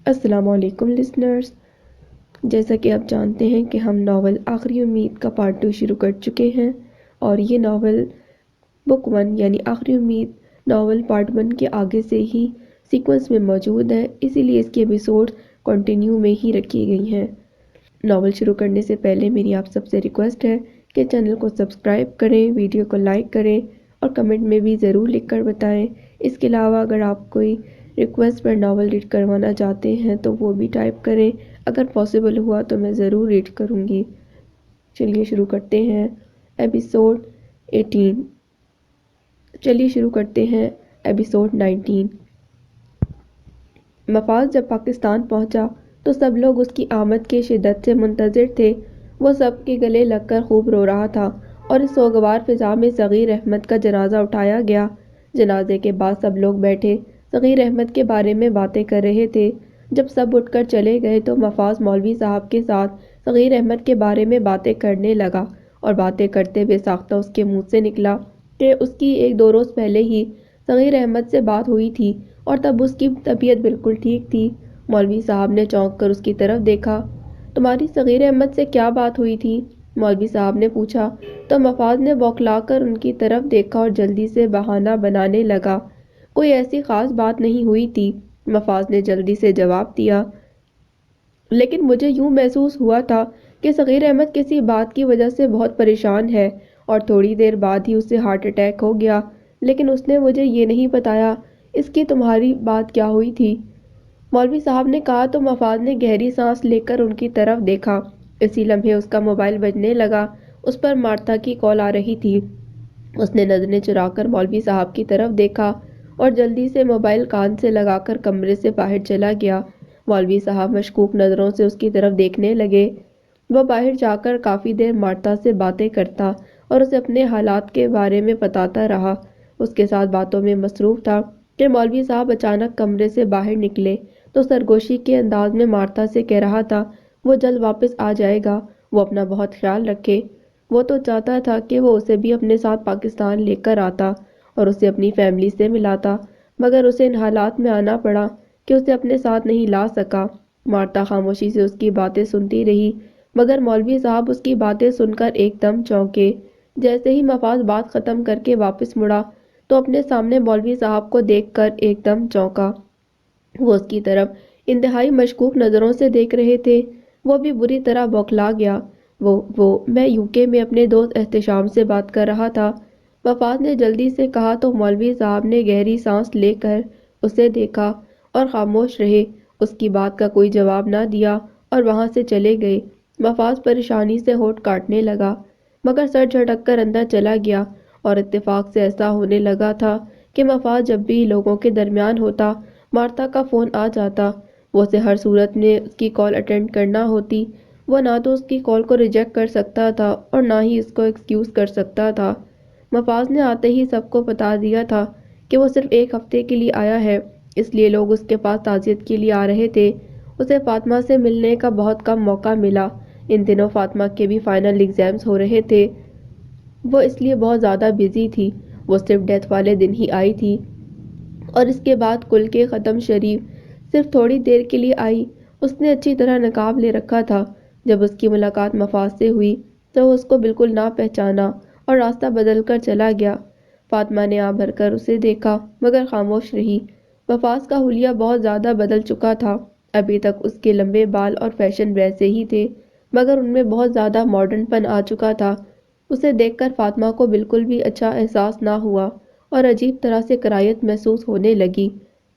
السلام علیکم لسنرز، جیسا کہ آپ جانتے ہیں کہ ہم ناول آخری امید کا پارٹ 2 شروع کر چکے ہیں، اور یہ ناول بک 1 یعنی آخری امید ناول پارٹ 1 کے آگے سے ہی سیکوینس میں موجود ہے، اسی لیے اس کی ایپیسوڈ کنٹینیو میں ہی رکھی گئی ہیں۔ ناول شروع کرنے سے پہلے میری آپ سب سے ریکویسٹ ہے کہ چینل کو سبسکرائب کریں، ویڈیو کو لائک کریں اور کمنٹ میں بھی ضرور لکھ کر بتائیں۔ اس کے علاوہ اگر آپ کوئی ریکویسٹ پر ناول ریڈ کروانا چاہتے ہیں تو وہ بھی ٹائپ کریں، اگر پاسبل ہوا تو میں ضرور ریڈ کروں گی۔ چلیے شروع کرتے ہیں ایپیسوڈ 18۔ چلیے شروع کرتے ہیں ایپیسوڈ 19۔ مفاز جب پاکستان پہنچا تو سب لوگ اس کی آمد کے شدت سے منتظر تھے۔ وہ سب کے گلے لگ کر خوب رو رہا تھا اور اس سوگوار فضا میں صغیر احمد کا جنازہ اٹھایا گیا۔ جنازے کے بعد سب لوگ بیٹھے صغیر احمد کے بارے میں باتیں کر رہے تھے۔ جب سب اٹھ کر چلے گئے تو مفاز مولوی صاحب کے ساتھ صغیر احمد کے بارے میں باتیں کرنے لگا، اور باتیں کرتے بے ساختہ اس کے منہ سے نکلا کہ اس کی 1-2 روز پہلے ہی صغیر احمد سے بات ہوئی تھی اور تب اس کی طبیعت بالکل ٹھیک تھی۔ مولوی صاحب نے چونک کر اس کی طرف دیکھا۔ تمہاری صغیر احمد سے کیا بات ہوئی تھی؟ مولوی صاحب نے پوچھا تو مفاز نے بوکھلا کر ان کی طرف دیکھا اور جلدی سے بہانہ بنانے لگا۔ کوئی ایسی خاص بات نہیں ہوئی تھی، مفاز نے جلدی سے جواب دیا، لیکن مجھے یوں محسوس ہوا تھا کہ صغیر احمد کسی بات کی وجہ سے بہت پریشان ہے اور تھوڑی دیر بعد ہی اسے ہارٹ اٹیک ہو گیا، لیکن اس نے مجھے یہ نہیں بتایا اس کی تمہاری بات کیا ہوئی تھی؟ مولوی صاحب نے کہا تو مفاز نے گہری سانس لے کر ان کی طرف دیکھا۔ اسی لمحے اس کا موبائل بجنے لگا۔ اس پر مارتھا کی کال آ رہی تھی۔ اس نے نظریں چرا کر مولوی صاحب کی طرف دیکھا اور جلدی سے موبائل کان سے لگا کر کمرے سے باہر چلا گیا۔ مولوی صاحب مشکوک نظروں سے اس کی طرف دیکھنے لگے۔ وہ باہر جا کر کافی دیر مارتھا سے باتیں کرتا اور اسے اپنے حالات کے بارے میں بتاتا رہا۔ اس کے ساتھ باتوں میں مصروف تھا کہ مولوی صاحب اچانک کمرے سے باہر نکلے تو سرگوشی کے انداز میں مارتھا سے کہہ رہا تھا وہ جلد واپس آ جائے گا، وہ اپنا بہت خیال رکھے۔ وہ تو چاہتا تھا کہ وہ اسے بھی اپنے ساتھ پاکستان لے کر آتا اور اسے اپنی فیملی سے ملاتا، مگر اسے ان حالات میں آنا پڑا کہ اسے اپنے ساتھ نہیں لا سکا۔ مارتھا خاموشی سے اس کی باتیں سنتی رہی، مگر مولوی صاحب اس کی باتیں سن کر ایک دم چونکے۔ جیسے ہی مفاز بات ختم کر کے واپس مڑا تو اپنے سامنے مولوی صاحب کو دیکھ کر ایک دم چونکا۔ وہ اس کی طرف انتہائی مشکوک نظروں سے دیکھ رہے تھے۔ وہ بھی بری طرح بوکھلا گیا۔ میں UK میں اپنے دوست احتشام سے بات کر رہا تھا، مفاز نے جلدی سے کہا تو مولوی صاحب نے گہری سانس لے کر اسے دیکھا اور خاموش رہے، اس کی بات کا کوئی جواب نہ دیا اور وہاں سے چلے گئے۔ مفاز پریشانی سے ہونٹ کاٹنے لگا، مگر سر جھٹک کر اندر چلا گیا، اور اتفاق سے ایسا ہونے لگا تھا کہ مفاز جب بھی لوگوں کے درمیان ہوتا مارتھا کا فون آ جاتا۔ وہ اسے ہر صورت میں اس کی کال اٹینڈ کرنا ہوتی۔ وہ نہ تو اس کی کال کو ریجیکٹ کر سکتا تھا اور نہ ہی اس کو ایکسکیوز کر سکتا تھا۔ مفاز نے آتے ہی سب کو بتا دیا تھا کہ وہ صرف 1 ہفتے کے لیے آیا ہے، اس لیے لوگ اس کے پاس تعزیت کے لیے آ رہے تھے۔ اسے فاطمہ سے ملنے کا بہت کم موقع ملا۔ ان دنوں فاطمہ کے بھی فائنل ایگزامز ہو رہے تھے، وہ اس لیے بہت زیادہ بزی تھی۔ وہ صرف ڈیتھ والے دن ہی آئی تھی اور اس کے بعد کل کے ختم شریف صرف تھوڑی دیر کے لیے آئی۔ اس نے اچھی طرح نقاب لے رکھا تھا۔ جب اس کی ملاقات مفاز سے ہوئی تو وہ اس کو بالکل نہ پہچانا اور راستہ بدل کر چلا گیا۔ فاطمہ نے آ بھر کر اسے دیکھا مگر خاموش رہی۔ مفاز کا حلیہ بہت زیادہ بدل چکا تھا۔ ابھی تک اس کے لمبے بال اور فیشن ویسے ہی تھے، مگر ان میں بہت زیادہ ماڈرن پن آ چکا تھا۔ اسے دیکھ کر فاطمہ کو بالکل بھی اچھا احساس نہ ہوا اور عجیب طرح سے کراہیت محسوس ہونے لگی۔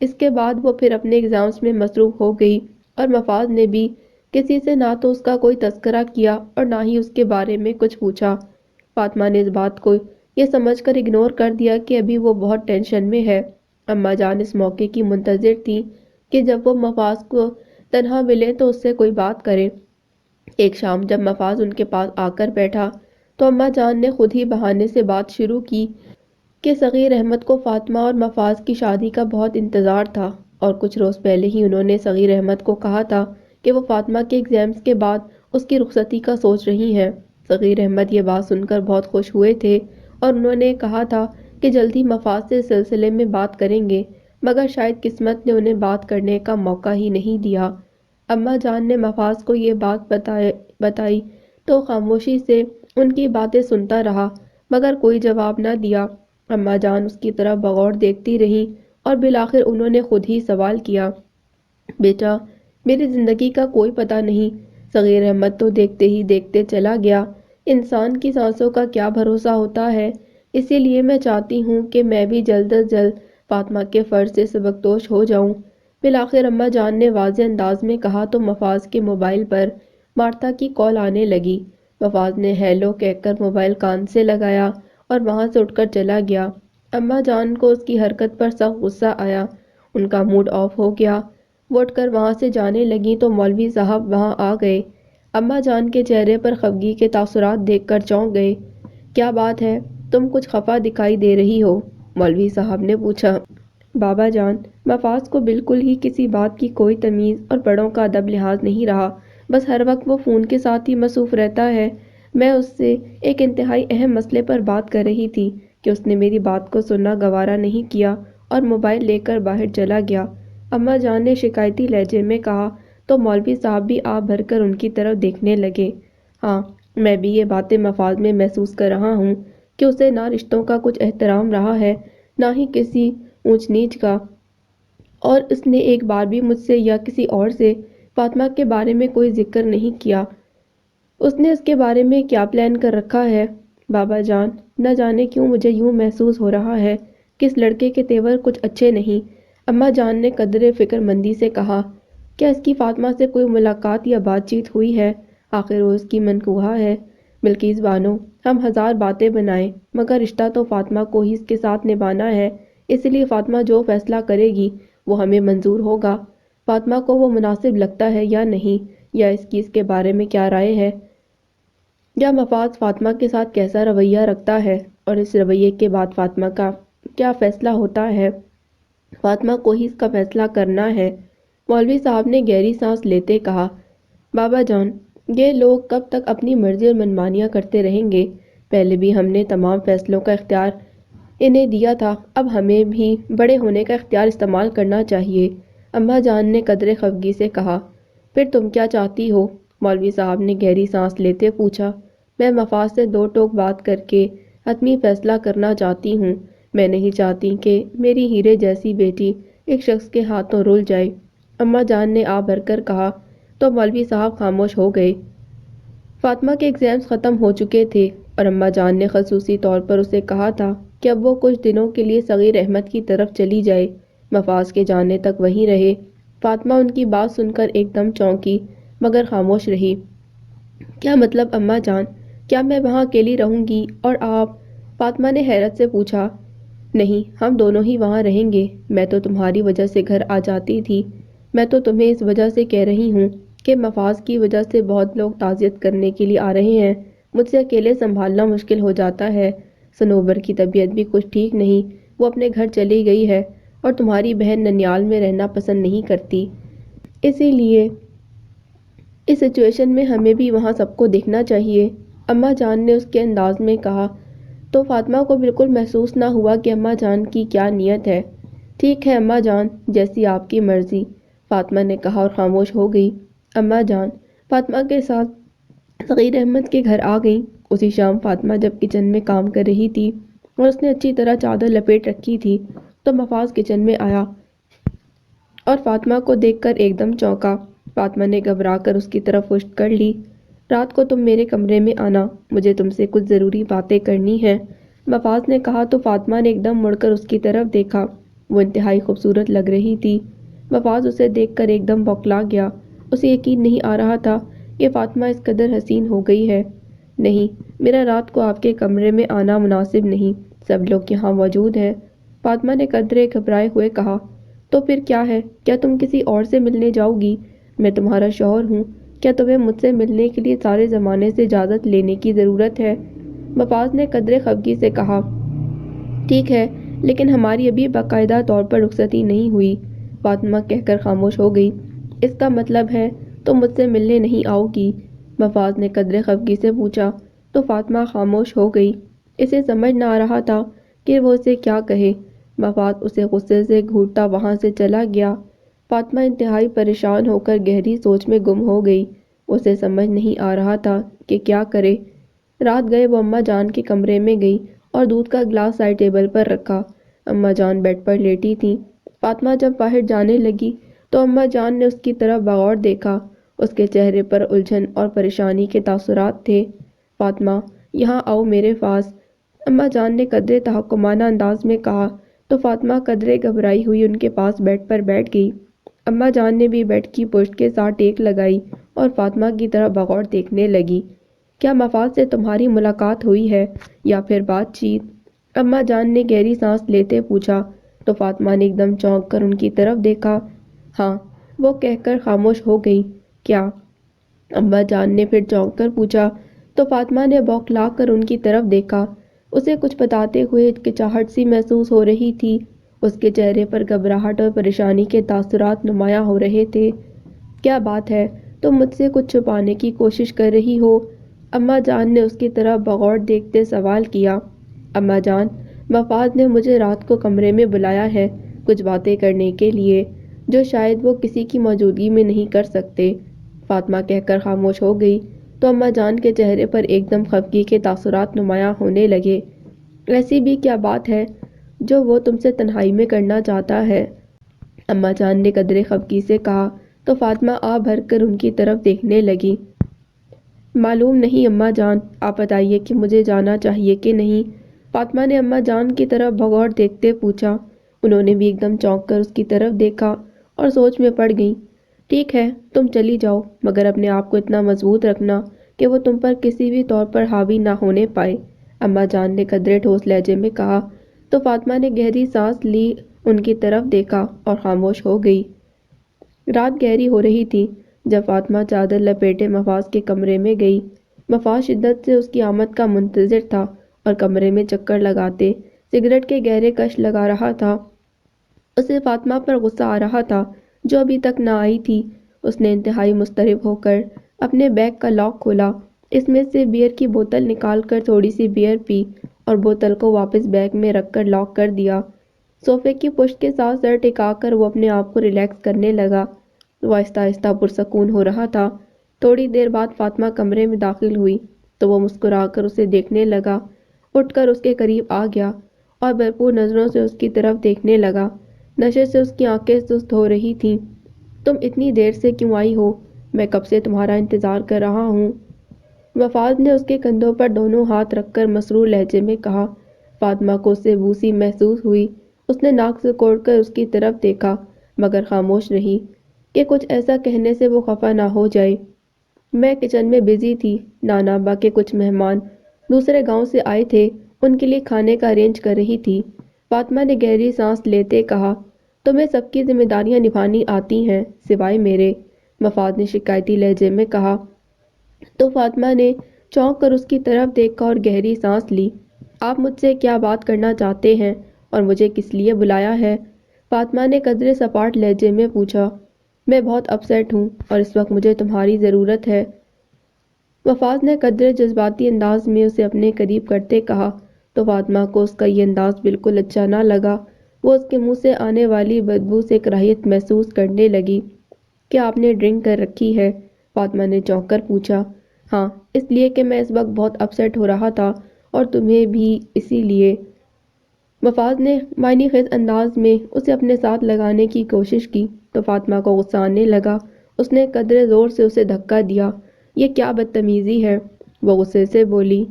اس کے بعد وہ پھر اپنے ایگزامز میں مصروف ہو گئی اور مفاز نے بھی کسی سے نہ تو اس کا کوئی تذکرہ کیا اور نہ ہی اس کے بارے میں کچھ پوچھا۔ فاطمہ نے اس بات کو یہ سمجھ کر اگنور کر دیا کہ ابھی وہ بہت ٹینشن میں ہے۔ اماں جان اس موقع کی منتظر تھی کہ جب وہ مفاز کو تنہا ملے تو اس سے کوئی بات کرے۔ ایک شام جب مفاز ان کے پاس آ کر بیٹھا تو اماں جان نے خود ہی بہانے سے بات شروع کی کہ صغیر احمد کو فاطمہ اور مفاز کی شادی کا بہت انتظار تھا، اور کچھ روز پہلے ہی انہوں نے صغیر احمد کو کہا تھا کہ وہ فاطمہ کے ایگزامز کے بعد اس کی رخصتی کا سوچ رہی ہیں۔ صغیر احمد یہ بات سن کر بہت خوش ہوئے تھے اور انہوں نے کہا تھا کہ جلد ہی مفاز سے اس سلسلے میں بات کریں گے۔ مگر شاید قسمت نے انہیں بات کرنے کا موقع ہی نہیں دیا۔ اماں جان نے مفاز کو یہ بات بتائی تو خاموشی سے ان کی باتیں سنتا رہا مگر کوئی جواب نہ دیا۔ اماں جان اس کی طرف بغور دیکھتی رہیں اور بالآخر انہوں نے خود ہی سوال کیا، بیٹا، میری زندگی کا کوئی پتہ نہیں۔ صغیر احمد تو دیکھتے ہی دیکھتے چلا گیا۔ انسان کی سانسوں کا کیا بھروسہ ہوتا ہے، اسی لیے میں چاہتی ہوں کہ میں بھی جلد از جلد فاطمہ کے فرض سے سبکدوش ہو جاؤں۔ بالآخر اماں جان نے واضح انداز میں کہا تو مفاز کے موبائل پر مارتا کی کال آنے لگی۔ مفاز نے ہیلو کہہ کر موبائل کان سے لگایا اور وہاں سے اٹھ کر چلا گیا۔ اماں جان کو اس کی حرکت پر سخت غصہ آیا، ان کا موڈ آف ہو گیا۔ وہ اٹھ کر وہاں سے جانے لگیں تو مولوی صاحب وہاں آ گئے۔ اماں جان کے چہرے پر خفگی کے تاثرات دیکھ کر چونک گئے۔ کیا بات ہے، تم کچھ خفا دکھائی دے رہی ہو؟ مولوی صاحب نے پوچھا۔ بابا جان، مفاز کو بالکل ہی کسی بات کی کوئی تمیز اور بڑوں کا ادب لحاظ نہیں رہا، بس ہر وقت وہ فون کے ساتھ ہی مصروف رہتا ہے۔ میں اس سے ایک انتہائی اہم مسئلے پر بات کر رہی تھی کہ اس نے میری بات کو سننا گوارا نہیں کیا اور موبائل لے کر باہر چلا گیا۔ اماں جان نے شکایتی لہجے میں کہا تو مولوی صاحب بھی آہ بھر کر ان کی طرف دیکھنے لگے۔ ہاں، میں بھی یہ باتیں مفاز میں محسوس کر رہا ہوں کہ اسے نہ رشتوں کا کچھ احترام رہا ہے، نہ ہی کسی اونچ نیچ کا، اور اس نے ایک بار بھی مجھ سے یا کسی اور سے فاطمہ کے بارے میں کوئی ذکر نہیں کیا۔ اس نے اس کے بارے میں کیا پلان کر رکھا ہے؟ بابا جان، نہ جانے کیوں مجھے یوں محسوس ہو رہا ہے کہ اس لڑکے کے تیور کچھ اچھے نہیں۔ اماں جان نے قدرے فکر مندی سے کہا، کیا اس کی فاطمہ سے کوئی ملاقات یا بات چیت ہوئی ہے؟ آخر وہ اس کی منکوہا ہے۔ بلقیس بانو، ہم ہزار باتیں بنائیں مگر رشتہ تو فاطمہ کو ہی اس کے ساتھ نبھانا ہے، اس لیے فاطمہ جو فیصلہ کرے گی وہ ہمیں منظور ہوگا۔ فاطمہ کو وہ مناسب لگتا ہے یا نہیں، یا اس کے بارے میں کیا رائے ہے، یا مفاز فاطمہ کے ساتھ کیسا رویہ رکھتا ہے، اور اس رویے کے بعد فاطمہ کا کیا فیصلہ ہوتا ہے، فاطمہ کو ہی اس کا فیصلہ کرنا ہے۔ مولوی صاحب نے گہری سانس لیتے کہا، بابا جان، یہ لوگ کب تک اپنی مرضی اور منمانیاں کرتے رہیں گے؟ پہلے بھی ہم نے تمام فیصلوں کا اختیار انہیں دیا تھا، اب ہمیں بھی بڑے ہونے کا اختیار استعمال کرنا چاہیے۔ اماں جان نے قدرے خفگی سے کہا، پھر تم کیا چاہتی ہو؟ مولوی صاحب نے گہری سانس لیتے پوچھا۔ میں مفاز سے دو ٹوک بات کر کے حتمی فیصلہ کرنا چاہتی ہوں۔ میں نہیں چاہتی کہ میری ہیرے جیسی بیٹی ایک شخص کے ہاتھوں رول جائے۔ اماں جان نے آہ بھر کر کہا تو مولوی صاحب خاموش ہو گئے۔ فاطمہ کے ایگزامز ختم ہو چکے تھے اور اماں جان نے خصوصی طور پر اسے کہا تھا کہ اب وہ کچھ دنوں کے لیے صغیر احمد کی طرف چلی جائے، مفاز کے جانے تک وہیں رہے۔ فاطمہ ان کی بات سن کر ایک دم چونکی مگر خاموش رہی۔ کیا مطلب اماں جان، کیا میں وہاں اکیلی رہوں گی اور آپ؟ فاطمہ نے حیرت سے پوچھا۔ نہیں، ہم دونوں ہی وہاں رہیں گے۔ میں تو تمہاری وجہ سے گھر آ جاتی تھی، میں تو تمہیں اس وجہ سے کہہ رہی ہوں کہ مفاز کی وجہ سے بہت لوگ تعزیت کرنے کے لیے آ رہے ہیں، مجھ سے اکیلے سنبھالنا مشکل ہو جاتا ہے۔ صنوبر کی طبیعت بھی کچھ ٹھیک نہیں، وہ اپنے گھر چلی گئی ہے اور تمہاری بہن ننیال میں رہنا پسند نہیں کرتی، اسی لیے اس سچویشن میں ہمیں بھی وہاں سب کو دیکھنا چاہیے۔ اماں جان نے اس کے انداز میں کہا تو فاطمہ کو بالکل محسوس نہ ہوا کہ اماں جان کی کیا نیت ہے۔ ٹھیک ہے اماں جان، جیسی آپ کی مرضی، فاطمہ نے کہا اور خاموش ہو گئی۔ اماں جان فاطمہ کے ساتھ صغیر احمد کے گھر آ گئیں۔ اسی شام فاطمہ جب کچن میں کام کر رہی تھی اور اس نے اچھی طرح چادر لپیٹ رکھی تھی تو مفاز کچن میں آیا اور فاطمہ کو دیکھ کر ایک دم چونکا۔ فاطمہ نے گھبرا کر اس کی طرف پشت کر لی۔ رات کو تم میرے کمرے میں آنا، مجھے تم سے کچھ ضروری باتیں کرنی ہیں، مفاز نے کہا تو فاطمہ نے ایک دم مڑ کر اس کی طرف دیکھا۔ وہ انتہائی خوبصورت لگ رہی تھی۔ مفاز اسے دیکھ کر ایک دم بوکھلا گیا۔ اسے یقین نہیں آ رہا تھا کہ فاطمہ اس قدر حسین ہو گئی ہے۔ نہیں، میرا رات کو آپ کے کمرے میں آنا مناسب نہیں، سب لوگ یہاں موجود ہیں، فاطمہ نے قدرے گھبرائے ہوئے کہا۔ تو پھر کیا ہے، کیا تم کسی اور سے ملنے جاؤ گی؟ میں تمہارا شوہر ہوں، کیا تمہیں مجھ سے ملنے کے لیے سارے زمانے سے اجازت لینے کی ضرورت ہے؟ مفاز نے قدرے خفگی سے کہا، ٹھیک ہے، لیکن ہماری ابھی باقاعدہ طور پر رخصتی نہیں ہوئی، فاطمہ کہہ کر خاموش ہو گئی۔ اس کا مطلب ہے تم مجھ سے ملنے نہیں آؤ گی؟ مفاز نے قدرے خفگی سے پوچھا تو فاطمہ خاموش ہو گئی۔ اسے سمجھ نہ آ رہا تھا کہ وہ اسے کیا کہے۔ مفاد اسے غصے سے گھورتا وہاں سے چلا گیا۔ فاطمہ انتہائی پریشان ہو کر گہری سوچ میں گم ہو گئی۔ اسے سمجھ نہیں آ رہا تھا کہ کیا کرے۔ رات گئے وہ اماں جان کے کمرے میں گئی اور دودھ کا گلاس سائڈ ٹیبل پر رکھا۔ اماں جان بیڈ پر لیٹی تھیں۔ فاطمہ جب باہر جانے لگی تو اماں جان نے اس کی طرف بغور دیکھا۔ اس کے چہرے پر الجھن اور پریشانی کے تاثرات تھے۔ فاطمہ، یہاں آؤ میرے پاس، اماں جان نے قدرے تحکمانہ انداز میں کہا تو فاطمہ قدرے گھبرائی ہوئی ان کے پاس بیڈ پر بیٹھ گئی۔ اماں جان نے بھی بیڈ کی پشت کے ساتھ ٹیک لگائی اور فاطمہ کی طرف بغور دیکھنے لگی۔ کیا مفاد سے تمہاری ملاقات ہوئی ہے یا پھر بات چیت؟ اماں جان نے گہری سانس لیتے پوچھا تو فاطمہ نے ایک دم چونک کر ان کی طرف دیکھا۔ ہاں، وہ کہہ کر خاموش ہو گئی۔ کیا؟ اماں جان نے پھر چونک کر پوچھا تو فاطمہ نے بوکھلا کر ان کی طرف دیکھا۔ اسے کچھ بتاتے ہوئے ہچکچاہٹ سی محسوس ہو رہی تھی۔ اس کے چہرے پر گھبراہٹ اور پریشانی کے تاثرات نمایاں ہو رہے تھے۔ کیا بات ہے؟ تم مجھ سے کچھ چھپانے کی کوشش کر رہی ہو؟ اماں جان نے اس کی طرف بغور دیکھتے سوال کیا۔ اماں جان، مفاد نے مجھے رات کو کمرے میں بلایا ہے کچھ باتیں کرنے کے لیے جو شاید وہ کسی کی موجودگی میں نہیں کر سکتے۔ فاطمہ کہہ کر خاموش ہو گئی تو اماں جان کے چہرے پر ایک دم خفگی کے تاثرات نمایاں ہونے لگے۔ ایسی بھی کیا بات ہے جو وہ تم سے تنہائی میں کرنا چاہتا ہے؟ اماں جان نے قدرے خفگی سے کہا تو فاطمہ آہ بھر کر ان کی طرف دیکھنے لگی۔ معلوم نہیں اماں جان، آپ بتائیے کہ مجھے جانا چاہیے کہ نہیں؟ فاطمہ نے اماں جان کی طرف بغور دیکھتے پوچھا۔ انہوں نے بھی ایک دم چونک کر اس کی طرف دیکھا اور سوچ میں پڑ گئیں۔ ٹھیک ہے، تم چلی جاؤ، مگر اپنے آپ کو اتنا مضبوط رکھنا کہ وہ تم پر کسی بھی طور پر حاوی نہ ہونے پائے، اماں جان نے قدرے ٹھوس لہجے میں کہا تو فاطمہ نے گہری سانس لی، ان کی طرف دیکھا اور خاموش ہو گئی۔ رات گہری ہو رہی تھی جب فاطمہ چادر لپیٹے مفاز کے کمرے میں گئی۔ مفاز شدت سے اس کی آمد کا منتظر تھا اور کمرے میں چکر لگاتے سگریٹ کے گہرے کش لگا رہا تھا۔ اسے فاطمہ پر غصہ آ رہا تھا جو ابھی تک نہ آئی تھی۔ اس نے انتہائی مضطرب ہو کر اپنے بیگ کا لاک کھولا، اس میں سے بیئر کی بوتل نکال کر تھوڑی سی بیئر پی اور بوتل کو واپس بیگ میں رکھ کر لاک کر دیا۔ صوفے کی پشت کے ساتھ سر ٹکا کر وہ اپنے آپ کو ریلیکس کرنے لگا۔ وہ آہستہ آہستہ پرسکون ہو رہا تھا۔ تھوڑی دیر بعد فاطمہ کمرے میں داخل ہوئی تو وہ مسکرا کر اسے دیکھنے لگا، اٹھ کر اس کے قریب آ گیا اور بھرپور نظروں سے اس کی طرف دیکھنے لگا۔ نشے سے اس کی آنکھیں سست ہو رہی تھیں۔ تم اتنی دیر سے کیوں آئی ہو؟ میں کب سے تمہارا انتظار کر رہا ہوں۔ مفاد نے اس کے کندھوں پر دونوں ہاتھ رکھ کر مسرور لہجے میں کہا۔ فاطمہ کو اس سے بو سی محسوس ہوئی۔ اس نے ناک سے کوڑ کر اس کی طرف دیکھا مگر خاموش رہی کہ کچھ ایسا کہنے سے وہ خفا نہ ہو جائے۔ میں کچن میں بزی تھی، نانا ابا کے کچھ مہمان دوسرے گاؤں سے آئے تھے، ان کے لیے کھانے کا ارینج کر رہی تھی، فاطمہ نے گہری سانس لیتے کہا۔ تمہیں سب کی ذمہ داریاں نبھانی آتی ہیں سوائے میرے، مفاد نے شکایتی لہجے میں کہا تو فاطمہ نے چونک کر اس کی طرف دیکھا اور گہری سانس لی۔ آپ مجھ سے کیا بات کرنا چاہتے ہیں اور مجھے کس لیے بلایا ہے؟ فاطمہ نے قدرے سپاٹ لہجے میں پوچھا۔ میں بہت اپسیٹ ہوں اور اس وقت مجھے تمہاری ضرورت ہے، مفاد نے قدرے جذباتی انداز میں اسے اپنے قریب کرتے کہا تو فاطمہ کو اس کا یہ انداز بالکل اچھا نہ لگا۔ وہ اس کے منہ سے آنے والی بدبو سے کراہیت محسوس کرنے لگی۔ کیا آپ نے ڈرنک کر رکھی ہے؟ فاطمہ نے چونک کر پوچھا۔ ہاں، اس لیے کہ میں اس وقت بہت اپسیٹ ہو رہا تھا اور تمہیں بھی اسی لیے، مفاد نے معنی خیز انداز میں اسے اپنے ساتھ لگانے کی کوشش کی تو فاطمہ کو غصہ آنے لگا۔ اس نے قدرے زور سے اسے دھکا دیا۔ یہ کیا بدتمیزی ہے؟ وہ غصے سے بولی۔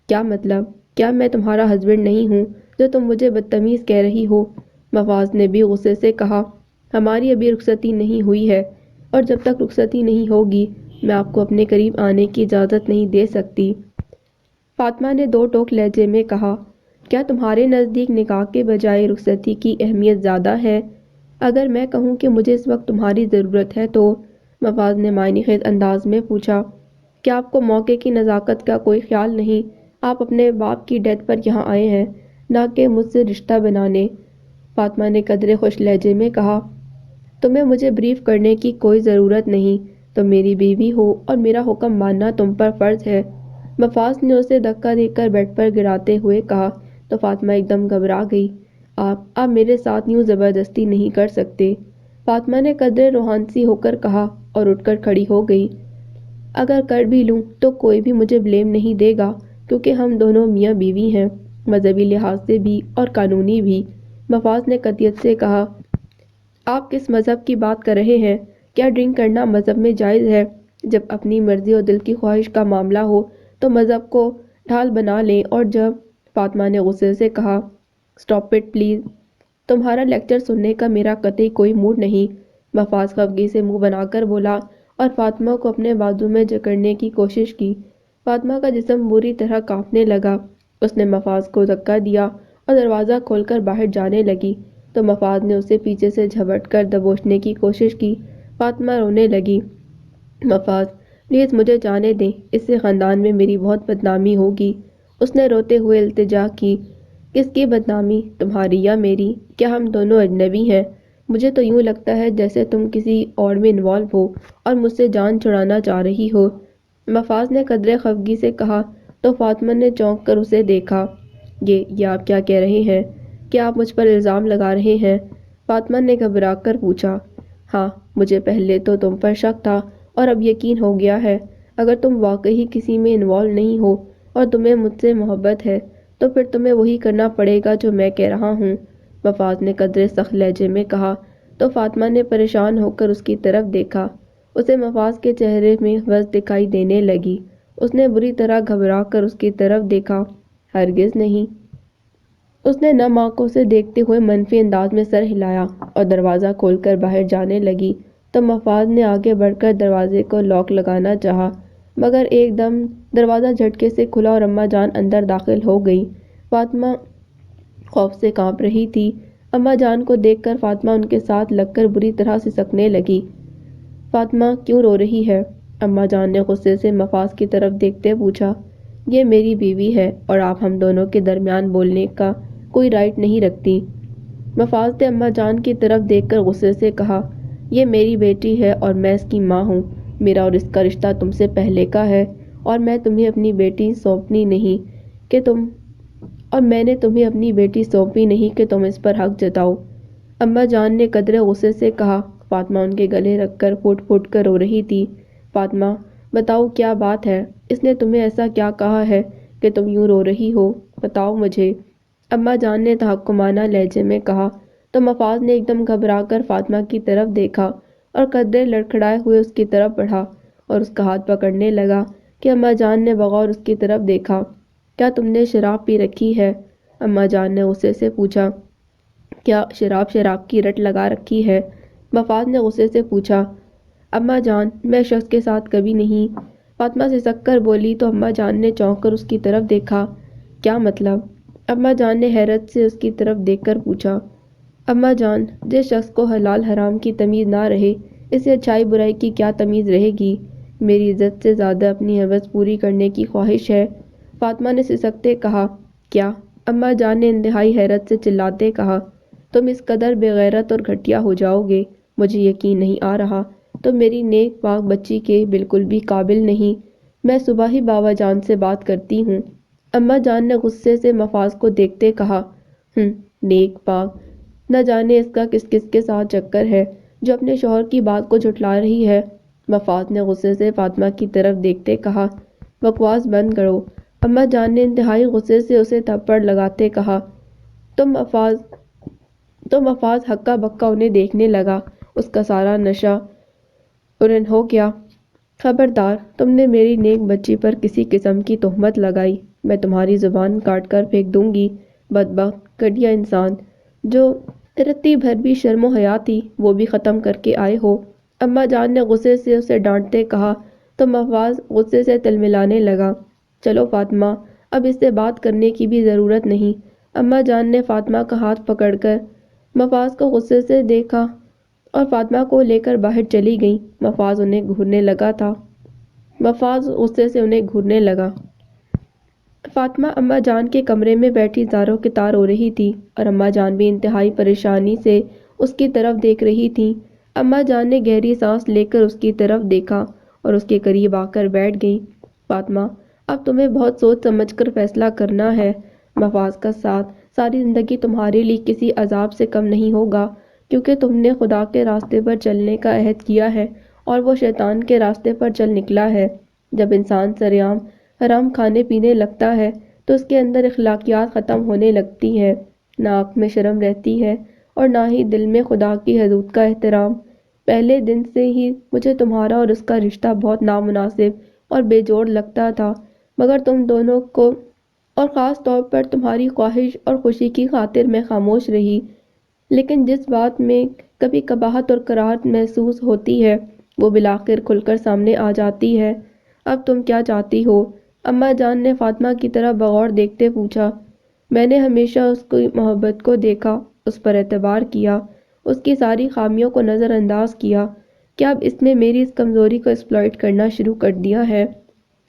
کیا مطلب؟ کیا میں تمہارا ہسبینڈ نہیں ہوں جو تم مجھے بدتمیز کہہ رہی ہو؟ مفاد نے بھی غصے سے کہا۔ ہماری ابھی رخصتی نہیں ہوئی ہے اور جب تک رخصتی نہیں ہوگی میں آپ کو اپنے قریب آنے کی اجازت نہیں دے سکتی، فاطمہ نے دو ٹوک لہجے میں کہا۔ کیا تمہارے نزدیک نکاح کے بجائے رخصتی کی اہمیت زیادہ ہے؟ اگر میں کہوں کہ مجھے اس وقت تمہاری ضرورت ہے تو، مفاد نے معنی خیز انداز میں پوچھا۔ کیا آپ کو موقع کی نزاکت کا کوئی خیال نہیں؟ آپ اپنے باپ کی ڈیتھ پر یہاں آئے ہیں نہ کہ مجھ سے رشتہ بنانے، فاطمہ نے قدرے خوش لہجے میں کہا۔ تمہیں مجھے بریف کرنے کی کوئی ضرورت نہیں، تم میری بیوی ہو اور میرا حکم ماننا تم پر فرض ہے، مفاد نے اسے دھکا دے کر بیڈ پر گراتے ہوئے کہا تو فاطمہ ایک دم گھبرا گئی۔ آپ میرے ساتھ یوں زبردستی نہیں کر سکتے۔ فاطمہ نے قدرے روحانسی ہو کر کہا اور اٹھ کر کھڑی ہو گئی۔ اگر کر بھی لوں تو کوئی بھی مجھے بلیم نہیں دے گا، کیونکہ ہم دونوں میاں بیوی ہیں، مذہبی لحاظ سے بھی اور قانونی بھی۔ مفاز نے قطعیت سے کہا، آپ کس مذہب کی بات کر رہے ہیں؟ کیا ڈرنک کرنا مذہب میں جائز ہے؟ جب اپنی مرضی اور دل کی خواہش کا معاملہ ہو تو مذہب کو ڈھال بنا لیں۔ اور جب فاطمہ نے غصے سے کہا، اسٹاپ اٹ پلیز، تمہارا لیکچر سننے کا میرا قطعی کوئی موڈ نہیں۔ مفاز خفگی سے منہ بنا کر بولا اور فاطمہ کو اپنے بازو میں جکڑنے کی کوشش کی۔ فاطمہ کا جسم بری طرح کانپنے لگا۔ اس نے مفاز کو دھکا دیا اور دروازہ کھول کر باہر جانے لگی تو مفاز نے اسے پیچھے سے جھپٹ کر دبوچنے کی کوشش کی۔ فاطمہ رونے لگی۔ مفاز، پلیز مجھے جانے دیں، اس سے خاندان میں میری بہت بدنامی ہوگی۔ اس نے روتے ہوئے التجا کی۔ کس کی بدنامی، تمہاری یا میری؟ کیا ہم دونوں اجنبی ہیں؟ مجھے تو یوں لگتا ہے جیسے تم کسی اور میں انوالو ہو اور مجھ سے جان چھڑانا چاہ رہی ہو۔ مفاز نے قدرے خفگی سے کہا تو فاطمہ نے چونک کر اسے دیکھا۔ یہ آپ کیا کہہ رہے ہیں؟ کیا آپ مجھ پر الزام لگا رہے ہیں؟ فاطمہ نے گھبرا کر پوچھا۔ ہاں، مجھے پہلے تو تم پر شک تھا اور اب یقین ہو گیا ہے۔ اگر تم واقعی کسی میں انوالو نہیں ہو اور تمہیں مجھ سے محبت ہے تو پھر تمہیں وہی کرنا پڑے گا جو میں کہہ رہا ہوں، مفاز نے قدرے سخت لہجے میں کہا تو فاطمہ نے پریشان ہو کر اس کی طرف دیکھا۔ اسے مفاز کے چہرے میں وسعت دکھائی دینے لگی۔ اس نے بری طرح گھبرا کر اس کی طرف دیکھا۔ ہرگز نہیں۔ اس نے نم آنکھوں سے دیکھتے ہوئے منفی انداز میں سر ہلایا اور دروازہ کھول کر باہر جانے لگی تو مفاز نے آگے بڑھ کر دروازے کو لاک لگانا چاہا، مگر ایک دم دروازہ جھٹکے سے کھلا اور اماں جان اندر داخل ہو گئی۔ فاطمہ خوف سے کانپ رہی تھی۔ اماں جان کو دیکھ کر فاطمہ ان کے ساتھ لگ کر بری طرح سسکنے لگی۔ فاطمہ کیوں رو رہی ہے؟ اماں جان نے غصے سے مفاز کی طرف دیکھتے پوچھا۔ یہ میری بیوی ہے اور آپ ہم دونوں کے درمیان بولنے کا کوئی رائٹ نہیں رکھتی۔ مفاز نے اماں جان کی طرف دیکھ کر غصے سے کہا، یہ میری بیٹی ہے اور میں اس کی ماں ہوں۔ میرا اور اس کا رشتہ تم سے پہلے کا ہے اور میں تمہیں اپنی بیٹی سونپی نہیں کہ تم اس پر حق جتاؤ۔ اماں جان نے قدرے غصے سے کہا۔ فاطمہ ان کے گلے رکھ کر پھوٹ پھوٹ کر رو رہی تھی۔ فاطمہ، بتاؤ کیا بات ہے؟ اس نے تمہیں ایسا کیا کہا ہے کہ تم یوں رو رہی ہو؟ بتاؤ مجھے، اماں جان نے تحقمانہ لہجے میں کہا تو مفاز نے ایک دم گھبرا کر فاطمہ کی طرف دیکھا اور قدرے لڑکھڑائے ہوئے اس کی طرف بڑھا اور اس کا ہاتھ پکڑنے لگا کہ اماں جان نے بغور اس کی طرف دیکھا۔ کیا تم نے شراب پی رکھی ہے؟ اماں جان نے غصے سے پوچھا۔ کیا شراب کی رٹ لگا رکھی ہے؟ مفاز نے غصے سے پوچھا۔ اماں جان، میں شخص کے ساتھ کبھی نہیں، فاطمہ سسک کر بولی تو اماں جان نے چونک کر اس کی طرف دیکھا۔ کیا مطلب؟ اماں جان نے حیرت سے اس کی طرف دیکھ کر پوچھا۔ اماں جان، جس شخص کو حلال حرام کی تمیز نہ رہے، اسے اچھائی برائی کی کیا تمیز رہے گی؟ میری عزت سے زیادہ اپنی حوث پوری کرنے کی خواہش ہے، فاطمہ نے سسکتے کہا۔ کیا؟ اماں جان نے انتہائی حیرت سے چلاتے کہا۔ تم اس قدر بے غیرت اور گھٹیا ہو جاؤ گے، مجھے یقین نہیں آ رہا۔ تم میری نیک پاک بچی کے بالکل بھی قابل نہیں۔ میں صبح ہی بابا جان سے بات کرتی ہوں۔ اماں جان نے غصے سے مفاز کو دیکھتے کہا۔ نیک پاک، نہ جانے اس کا کس کس کے ساتھ چکر ہے جو اپنے شوہر کی بات کو جھٹلا رہی ہے۔ مفاز نے غصے سے فاطمہ کی طرف دیکھتے کہا۔ بکواس بند کرو، اماں جان نے انتہائی غصے سے اسے تھپڑ لگاتے کہا۔ تو مفاز ہکا بکا انہیں دیکھنے لگا۔ اس کا سارا نشہ ارن ہو گیا۔ خبردار، تم نے میری نیک بچی پر کسی قسم کی تہمت لگائی، میں تمہاری زبان کاٹ کر پھینک دوں گی۔ بدبخت گھٹیا انسان، جو رتی بھر بھی شرم و حیا تھی وہ بھی ختم کر کے آئے ہو۔ اماں جان نے غصے سے اسے ڈانٹتے کہا تو مفاز غصے سے تلملانے لگا۔ چلو فاطمہ، اب اس سے بات کرنے کی بھی ضرورت نہیں۔ اماں جان نے فاطمہ کا ہاتھ پکڑ کر مفاز کو غصے سے دیکھا اور فاطمہ کو لے کر باہر چلی گئیں۔ مفاز غصے سے انہیں گھورنے لگا۔ فاطمہ اماں جان کے کمرے میں بیٹھی زاروں کی طرح رو رہی تھی اور اماں جان بھی انتہائی پریشانی سے اس کی طرف دیکھ رہی تھیں۔ اماں جان نے گہری سانس لے کر اس کی طرف دیکھا اور اس کے قریب آ کر بیٹھ گئیں۔ فاطمہ، اب تمہیں بہت سوچ سمجھ کر فیصلہ کرنا ہے۔ مفاز کا ساتھ ساری زندگی تمہارے لیے کسی عذاب سے کم نہیں ہوگا، کیونکہ تم نے خدا کے راستے پر چلنے کا عہد کیا ہے اور وہ شیطان کے راستے پر چل نکلا ہے۔ جب انسان سرعام حرام کھانے پینے لگتا ہے تو اس کے اندر اخلاقیات ختم ہونے لگتی ہے، نہ آنکھ میں شرم رہتی ہے اور نہ ہی دل میں خدا کی حدود کا احترام۔ پہلے دن سے ہی مجھے تمہارا اور اس کا رشتہ بہت نامناسب اور بے جوڑ لگتا تھا، مگر تم دونوں کو اور خاص طور پر تمہاری خواہش اور خوشی کی خاطر میں خاموش رہی، لیکن جس بات میں کبھی قباحت اور کراہت محسوس ہوتی ہے وہ بالآخر کھل کر سامنے آ جاتی ہے۔ اب تم کیا چاہتی ہو؟ اماں جان نے فاطمہ کی طرف بغور دیکھتے پوچھا۔ میں نے ہمیشہ اس کی محبت کو دیکھا، اس پر اعتبار کیا، اس کی ساری خامیوں کو نظر انداز کیا۔ کیا اب اس نے میری اس کمزوری کو ایکسپلائٹ کرنا شروع کر دیا ہے؟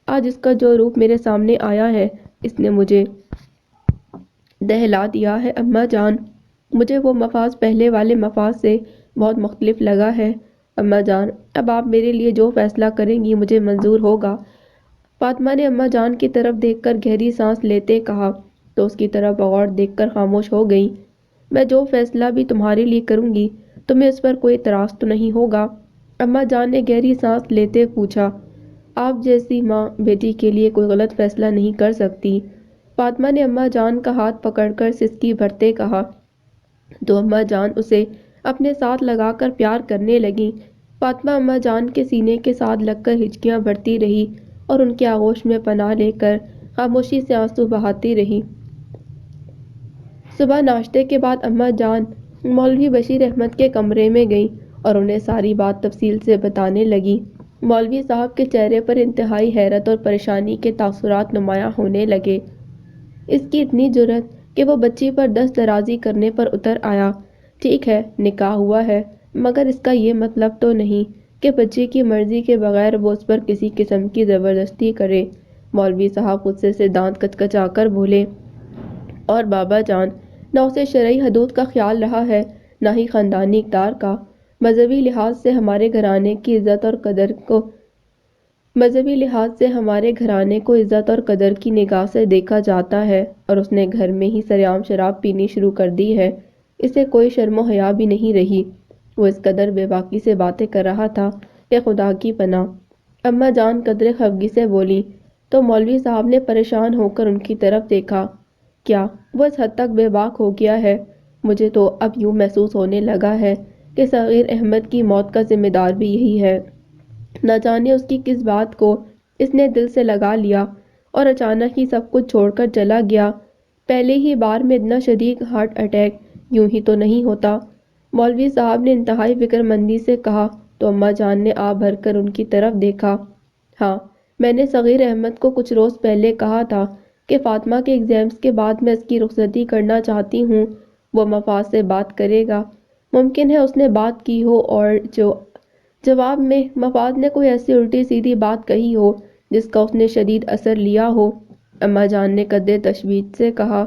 آج اس کا جو روپ میرے سامنے آیا ہے اس نے مجھے دہلا دیا ہے اماں جان۔ مجھے وہ مفاز پہلے والے مفاز سے بہت مختلف لگا ہے اماں جان۔ اب آپ میرے لیے جو فیصلہ کریں گی مجھے منظور ہوگا۔ فاطمہ نے اماں جان کی طرف دیکھ کر گہری سانس لیتے کہا تو اس کی طرف بغور دیکھ کر خاموش ہو گئی۔ میں جو فیصلہ بھی تمہارے لیے کروں گی تمہیں اس پر کوئی اعتراض تو نہیں ہوگا؟ اماں جان نے گہری سانس لیتے پوچھا۔ آپ جیسی ماں بیٹی کے لیے کوئی غلط فیصلہ نہیں کر سکتی۔ فاطمہ نے اماں جان کا ہاتھ پکڑ کر سسکی بھرتے کہا تو اماں جان اسے اپنے ساتھ لگا کر پیار کرنے لگیں۔ فاطمہ اماں جان کے سینے کے ساتھ لگ کر ہچکیاں بھرتی رہی اور ان کے آغوش میں پناہ لے کر خاموشی سے آنسو بہاتی رہی۔ صبح ناشتے کے بعد اماں جان مولوی بشیر احمد کے کمرے میں گئیں اور انہیں ساری بات تفصیل سے بتانے لگیں۔ مولوی صاحب کے چہرے پر انتہائی حیرت اور پریشانی کے تاثرات نمایاں ہونے لگے۔ اس کی اتنی جرأت کہ وہ بچی پر دست درازی کرنے پر اتر آیا۔ ٹھیک ہے، نکاح ہوا ہے، مگر اس کا یہ مطلب تو نہیں کہ بچی کی مرضی کے بغیر وہ اس پر کسی قسم کی زبردستی کرے۔ مولوی صاحب غصے سے دانت کچکچا کر بولے، اور بابا جان، نہ اسے شرعی حدود کا خیال رہا ہے نہ ہی خاندانی اقدار کا۔ مذہبی لحاظ سے ہمارے گھرانے کو عزت اور قدر کی نگاہ سے دیکھا جاتا ہے، اور اس نے گھر میں ہی سرعام شراب پینی شروع کر دی ہے۔ اسے کوئی شرم و حیا بھی نہیں رہی۔ وہ اس قدر بے باکی سے باتیں کر رہا تھا کہ خدا کی پناہ۔ اماں جان قدرے خفگی سے بولی تو مولوی صاحب نے پریشان ہو کر ان کی طرف دیکھا۔ کیا وہ اس حد تک بے باک ہو گیا ہے؟ مجھے تو اب یوں محسوس ہونے لگا ہے کہ صغیر احمد کی موت کا ذمہ دار بھی یہی ہے۔ نہ جانے اس کی کس بات کو اس نے دل سے لگا لیا اور اچانک ہی سب کچھ چھوڑ کر چلا گیا۔ پہلے ہی بار میں اتنا شدید ہارٹ اٹیک یوں ہی تو نہیں ہوتا۔ مولوی صاحب نے انتہائی فکر مندی سے کہا تو اماں جان نے آہ بھر کر ان کی طرف دیکھا۔ ہاں، میں نے صغیر احمد کو کچھ روز پہلے کہا تھا کہ فاطمہ کے ایگزامز کے بعد میں اس کی رخصتی کرنا چاہتی ہوں۔ وہ مفاز سے بات کرے گا۔ ممکن ہے اس نے بات کی ہو اور جواب میں مفاز نے کوئی ایسی الٹی سیدھی بات کہی ہو جس کا اس نے شدید اثر لیا ہو۔ اماں جان نے قدرے تشویش سے کہا،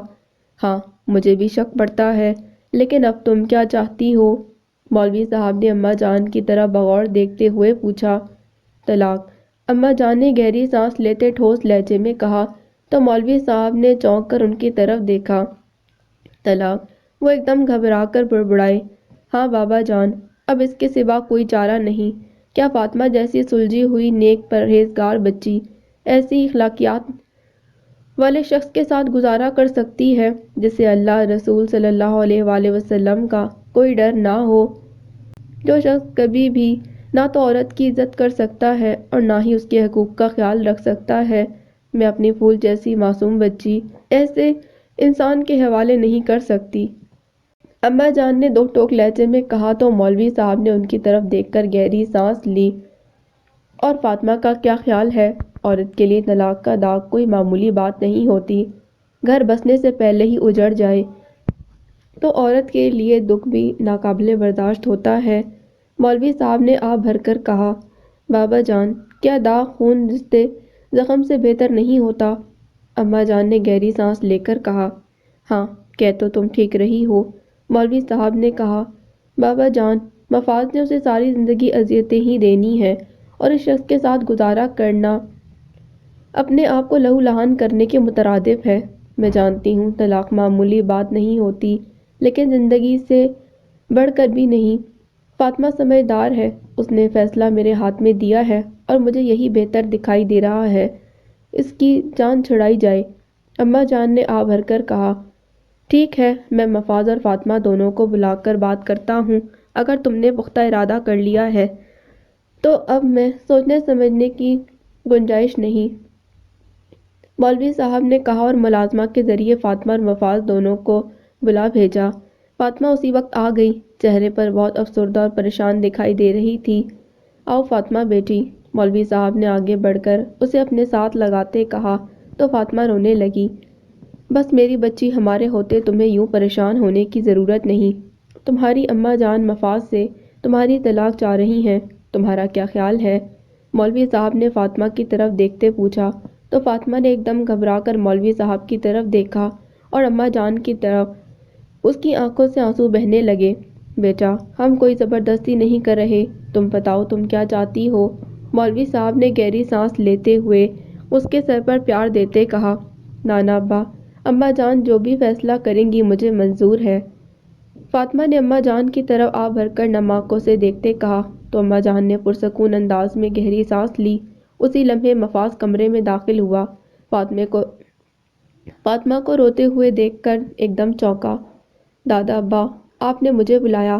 ہاں مجھے بھی شک پڑتا ہے، لیکن اب تم کیا چاہتی ہو؟ مولوی صاحب نے اماں جان کی طرف بغور دیکھتے ہوئے پوچھا۔ طلاق، اماں جان نے گہری سانس لیتے ٹھوس لہجے میں کہا تو مولوی صاحب نے چونک کر ان کی طرف دیکھا۔ طلاق، وہ ایک دم گھبرا کر بڑبڑائے۔ ہاں بابا جان، اب اس کے سوا کوئی چارہ نہیں۔ کیا فاطمہ جیسی سلجھی ہوئی نیک پرہیزگار بچی ایسی اخلاقیات والے شخص کے ساتھ گزارا کر سکتی ہے جسے اللہ رسول صلی اللہ علیہ وآلہ وسلم کا کوئی ڈر نہ ہو؟ جو شخص کبھی بھی نہ تو عورت کی عزت کر سکتا ہے اور نہ ہی اس کے حقوق کا خیال رکھ سکتا ہے، میں اپنی پھول جیسی معصوم بچی ایسے انسان کے حوالے نہیں کر سکتی۔ اماں جان نے دو ٹوک لہجے میں کہا تو مولوی صاحب نے ان کی طرف دیکھ کر گہری سانس لی۔ اور فاطمہ کا کیا خیال ہے؟ عورت کے لیے طلاق کا داغ کوئی معمولی بات نہیں ہوتی۔ گھر بسنے سے پہلے ہی اجڑ جائے تو عورت کے لیے دکھ بھی ناقابل برداشت ہوتا ہے۔ مولوی صاحب نے آہ بھر کر کہا، بابا جان، کیا داغ خون رشتے زخم سے بہتر نہیں ہوتا؟ اماں جان نے گہری سانس لے کر کہا، ہاں، کہہ تو تم ٹھیک رہی ہو۔ مولوی صاحب نے کہا، بابا جان، مفاز نے اسے ساری زندگی اذیتیں ہی دینی ہیں اور اس شخص کے ساتھ گزارا کرنا اپنے آپ کو لہو لہان کرنے کے مترادف ہے۔ میں جانتی ہوں طلاق معمولی بات نہیں ہوتی، لیکن زندگی سے بڑھ کر بھی نہیں۔ فاطمہ سمجھدار ہے، اس نے فیصلہ میرے ہاتھ میں دیا ہے اور مجھے یہی بہتر دکھائی دے رہا ہے اس کی جان چھڑائی جائے۔ اماں جان نے آہ بھر کر کہا، ٹھیک ہے، میں مفاز اور فاطمہ دونوں کو بلا کر بات کرتا ہوں۔ اگر تم نے پختہ ارادہ کر لیا ہے تو اب میں سوچنے سمجھنے کی گنجائش نہیں، مولوی صاحب نے کہا اور ملازمہ کے ذریعے فاطمہ اور مفاز دونوں کو بلا بھیجا۔ فاطمہ اسی وقت آ گئی، چہرے پر بہت افسردہ اور پریشان دکھائی دے رہی تھی۔ آؤ فاطمہ بیٹی، مولوی صاحب نے آگے بڑھ کر اسے اپنے ساتھ لگاتے کہا تو فاطمہ رونے لگی۔ بس میری بچی، ہمارے ہوتے تمہیں یوں پریشان ہونے کی ضرورت نہیں۔ تمہاری اماں جان مفاز سے تمہاری طلاق چاہ رہی ہیں، تمہارا کیا خیال ہے؟ مولوی صاحب نے فاطمہ کی طرف دیکھتے پوچھا تو فاطمہ نے ایک دم گھبرا کر مولوی صاحب کی طرف دیکھا اور اماں جان کی طرف۔ اس کی آنکھوں سے آنسو بہنے لگے۔ بیٹا، ہم کوئی زبردستی نہیں کر رہے، تم بتاؤ تم کیا چاہتی ہو؟ مولوی صاحب نے گہری سانس لیتے ہوئے اس کے سر پر پیار دیتے کہا، نانا ابا، اماں جان جو بھی فیصلہ کریں گی مجھے منظور ہے۔ فاطمہ نے اماں جان کی طرف آہ بھر کر نم آنکھوں سے دیکھتے کہا تو اماں جان نے پرسکون انداز میں گہری سانس لی۔ اسی لمحے مفاز کمرے میں داخل ہوا۔ فاطمہ کو روتے ہوئے دیکھ کر ایک دم چونکا۔ دادا ابا، آپ نے مجھے بلایا؟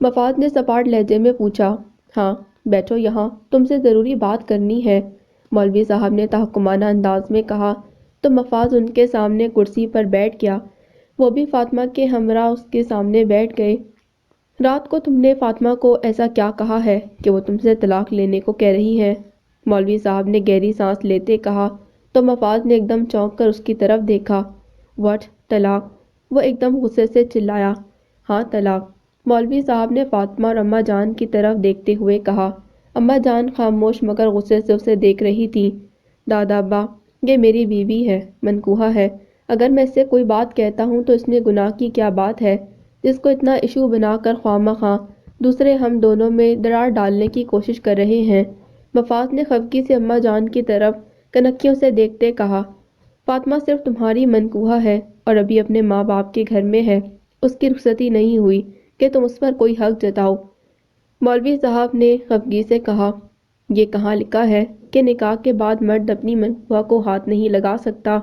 مفاز نے سپاٹ لہجے میں پوچھا۔ ہاں، بیٹھو یہاں، تم سے ضروری بات کرنی ہے، مولوی صاحب نے تحکمانہ انداز میں کہا تو مفاز ان کے سامنے کرسی پر بیٹھ گیا۔ وہ بھی فاطمہ کے ہمراہ اس کے سامنے بیٹھ گئے۔ رات کو تم نے فاطمہ کو ایسا کیا کہا ہے کہ وہ تم سے طلاق لینے کو کہہ رہی ہے؟ مولوی صاحب نے گہری سانس لیتے کہا تو مفاز نے ایک دم چونک کر اس کی طرف دیکھا۔ واٹ، طلاق؟ وہ ایک دم غصے سے چلایا۔ ہاں، طلاق، مولوی صاحب نے فاطمہ اور اماں جان کی طرف دیکھتے ہوئے کہا۔ اماں جان خاموش مگر غصے سے اسے دیکھ رہی تھی۔ دادا ابا، یہ میری بیوی ہے، منکوحہ ہے، اگر میں اس سے کوئی بات کہتا ہوں تو اس میں گناہ کی کیا بات ہے جس کو اتنا ایشو بنا کر خواہ مخواہ دوسرے ہم دونوں میں درار ڈالنے کی کوشش کر رہے ہیں؟ مفاز نے خفگی سے اماں جان کی طرف کنکھیوں سے دیکھتے کہا، فاطمہ صرف تمہاری منکوحہ ہے اور ابھی اپنے ماں باپ کے گھر میں ہے، اس کی رخصتی نہیں ہوئی کہ تم اس پر کوئی حق جتاؤ۔ مولوی صاحب نے خفگی سے کہا، یہ کہاں لکھا ہے کہ نکاح کے بعد مرد اپنی منکوحہ کو ہاتھ نہیں لگا سکتا؟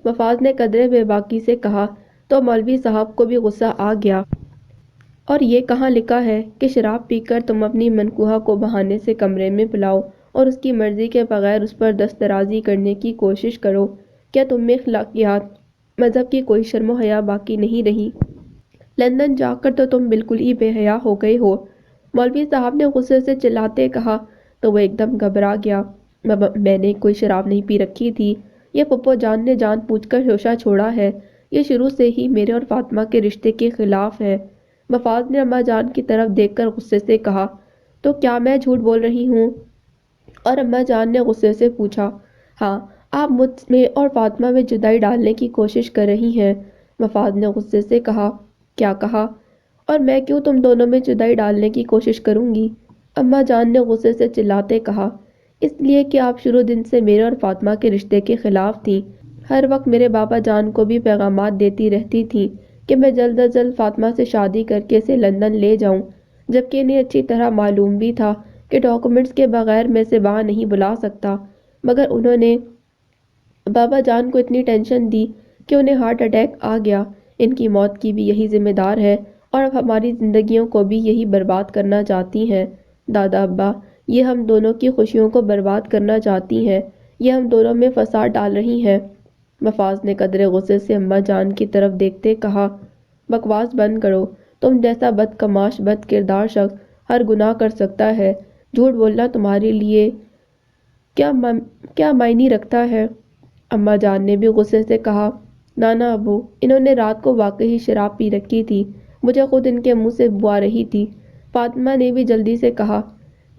مفاز نے قدرے بے باکی سے کہا تو مولوی صاحب کو بھی غصہ آ گیا۔ اور یہ کہاں لکھا ہے کہ شراب پی کر تم اپنی منکوحہ کو بہانے سے کمرے میں بلاؤ اور اس کی مرضی کے بغیر اس پر دست درازی کرنے کی کوشش کرو؟ کیا تم میں اخلاقیات، مذہب کی کوئی شرم و حیا باقی نہیں رہی؟ لندن جا کر تو تم بالکل ہی بے حیا ہو گئے ہو، مولوی صاحب نے غصے سے چلاتے کہا تو وہ ایک دم گھبرا گیا۔ میں نے کوئی شراب نہیں پی رکھی تھی، یہ پھپھو جان نے جان بوجھ کر شوشہ چھوڑا ہے، یہ شروع سے ہی میرے اور فاطمہ کے رشتے کے خلاف ہے۔ مفاز نے اماں جان کی طرف دیکھ کر غصے سے کہا، تو کیا میں جھوٹ بول رہی ہوں؟ اور اماں جان نے غصے سے پوچھا، ہاں، آپ مجھ میں اور فاطمہ میں جدائی ڈالنے کی کوشش کر رہی ہیں۔ مفاز نے غصے سے کہا، کیا کہا؟ اور میں کیوں تم دونوں میں جدائی ڈالنے کی کوشش کروں گی؟ اماں جان نے غصے سے چلاتے کہا، اس لیے کہ آپ شروع دن سے میرے اور فاطمہ کے رشتے کے خلاف تھیں، ہر وقت میرے بابا جان کو بھی پیغامات دیتی رہتی تھیں کہ میں جلد از جلد فاطمہ سے شادی کر کے اسے لندن لے جاؤں، جبکہ انہیں اچھی طرح معلوم بھی تھا کہ ڈاکومنٹس کے بغیر میں اسے وہاں نہیں بلا سکتا، مگر انہوں نے بابا جان کو اتنی ٹینشن دی کہ انہیں ہارٹ اٹیک آ گیا۔ ان کی موت کی بھی یہی ذمہ دار ہے اور اب ہماری زندگیوں کو بھی یہی برباد کرنا چاہتی ہیں۔ دادا ابا، یہ ہم دونوں کی خوشیوں کو برباد کرنا چاہتی ہیں، یہ ہم دونوں میں فساد ڈال رہی ہیں۔ مفاز نے قدرے غصے سے اماں جان کی طرف دیکھتے کہا، بکواس بند کرو، تم جیسا بدکماش بد کردار شخص ہر گناہ کر سکتا ہے، جھوٹ بولنا تمہارے لیے کیا معنی رکھتا ہے؟ اماں جان نے بھی غصے سے کہا، نانا ابو، انہوں نے رات کو واقعی شراب پی رکھی تھی، مجھے خود ان کے منہ سے بو آ رہی تھی۔ فاطمہ نے بھی جلدی سے کہا،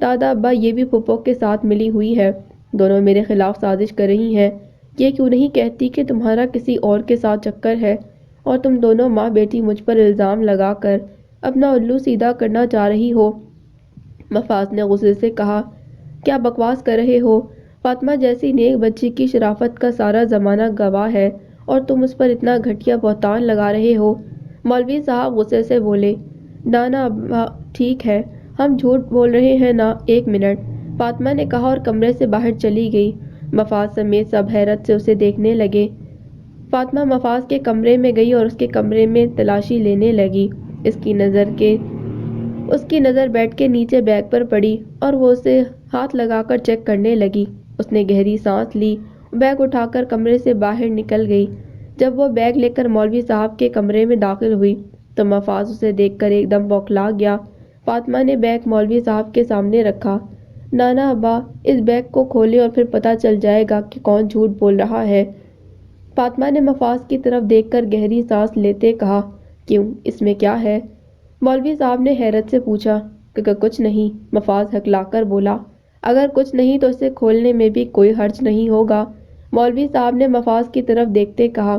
دادا ابا، یہ بھی پھپھو کے ساتھ ملی ہوئی ہے، دونوں میرے خلاف سازش کر رہی ہیں، یہ کیوں نہیں کہتی کہ تمہارا کسی اور کے ساتھ چکر ہے اور تم دونوں ماں بیٹی مجھ پر الزام لگا کر اپنا الو سیدھا کرنا چاہ رہی ہو؟ مفاز نے غصے سے کہا، کیا بکواس کر رہے ہو؟ فاطمہ جیسی نیک بچی کی شرافت کا سارا زمانہ گواہ ہے اور تم اس پر اتنا گھٹیا بہتان لگا رہے ہو۔ مولوی صاحب غصے سے بولے، نانا ابا ٹھیک ہے، ہم جھوٹ بول رہے ہیں نا، ایک منٹ، فاطمہ نے کہا اور کمرے سے باہر چلی گئی۔ مفاز سمیت سب حیرت سے اسے دیکھنے لگے۔ فاطمہ مفاز کے کمرے میں گئی اور اس کے کمرے میں تلاشی لینے لگی۔ اس کی نظر بیڈ کے نیچے بیگ پر پڑی اور وہ اسے ہاتھ لگا کر چیک کرنے لگی۔ اس نے گہری سانس لی، بیگ اٹھا کر کمرے سے باہر نکل گئی۔ جب وہ بیگ لے کر مولوی صاحب کے کمرے میں داخل ہوئی تو مفاز اسے دیکھ کر ایک دم بوکھلا گیا۔ فاطمہ نے بیگ مولوی صاحب کے سامنے رکھا۔ نانا ابا اس بیگ کو کھولیں اور پھر پتہ چل جائے گا کہ کون جھوٹ بول رہا ہے۔ فاطمہ نے مفاز کی طرف دیکھ کر گہری سانس لیتے کہا، کیوں، اس میں کیا ہے؟ مولوی صاحب نے حیرت سے پوچھا۔ کچھ نہیں، مفاز ہکلا کر بولا۔ اگر کچھ نہیں تو اسے کھولنے میں بھی کوئی حرج نہیں ہوگا۔ مولوی صاحب نے مفاز کی طرف دیکھتے کہا،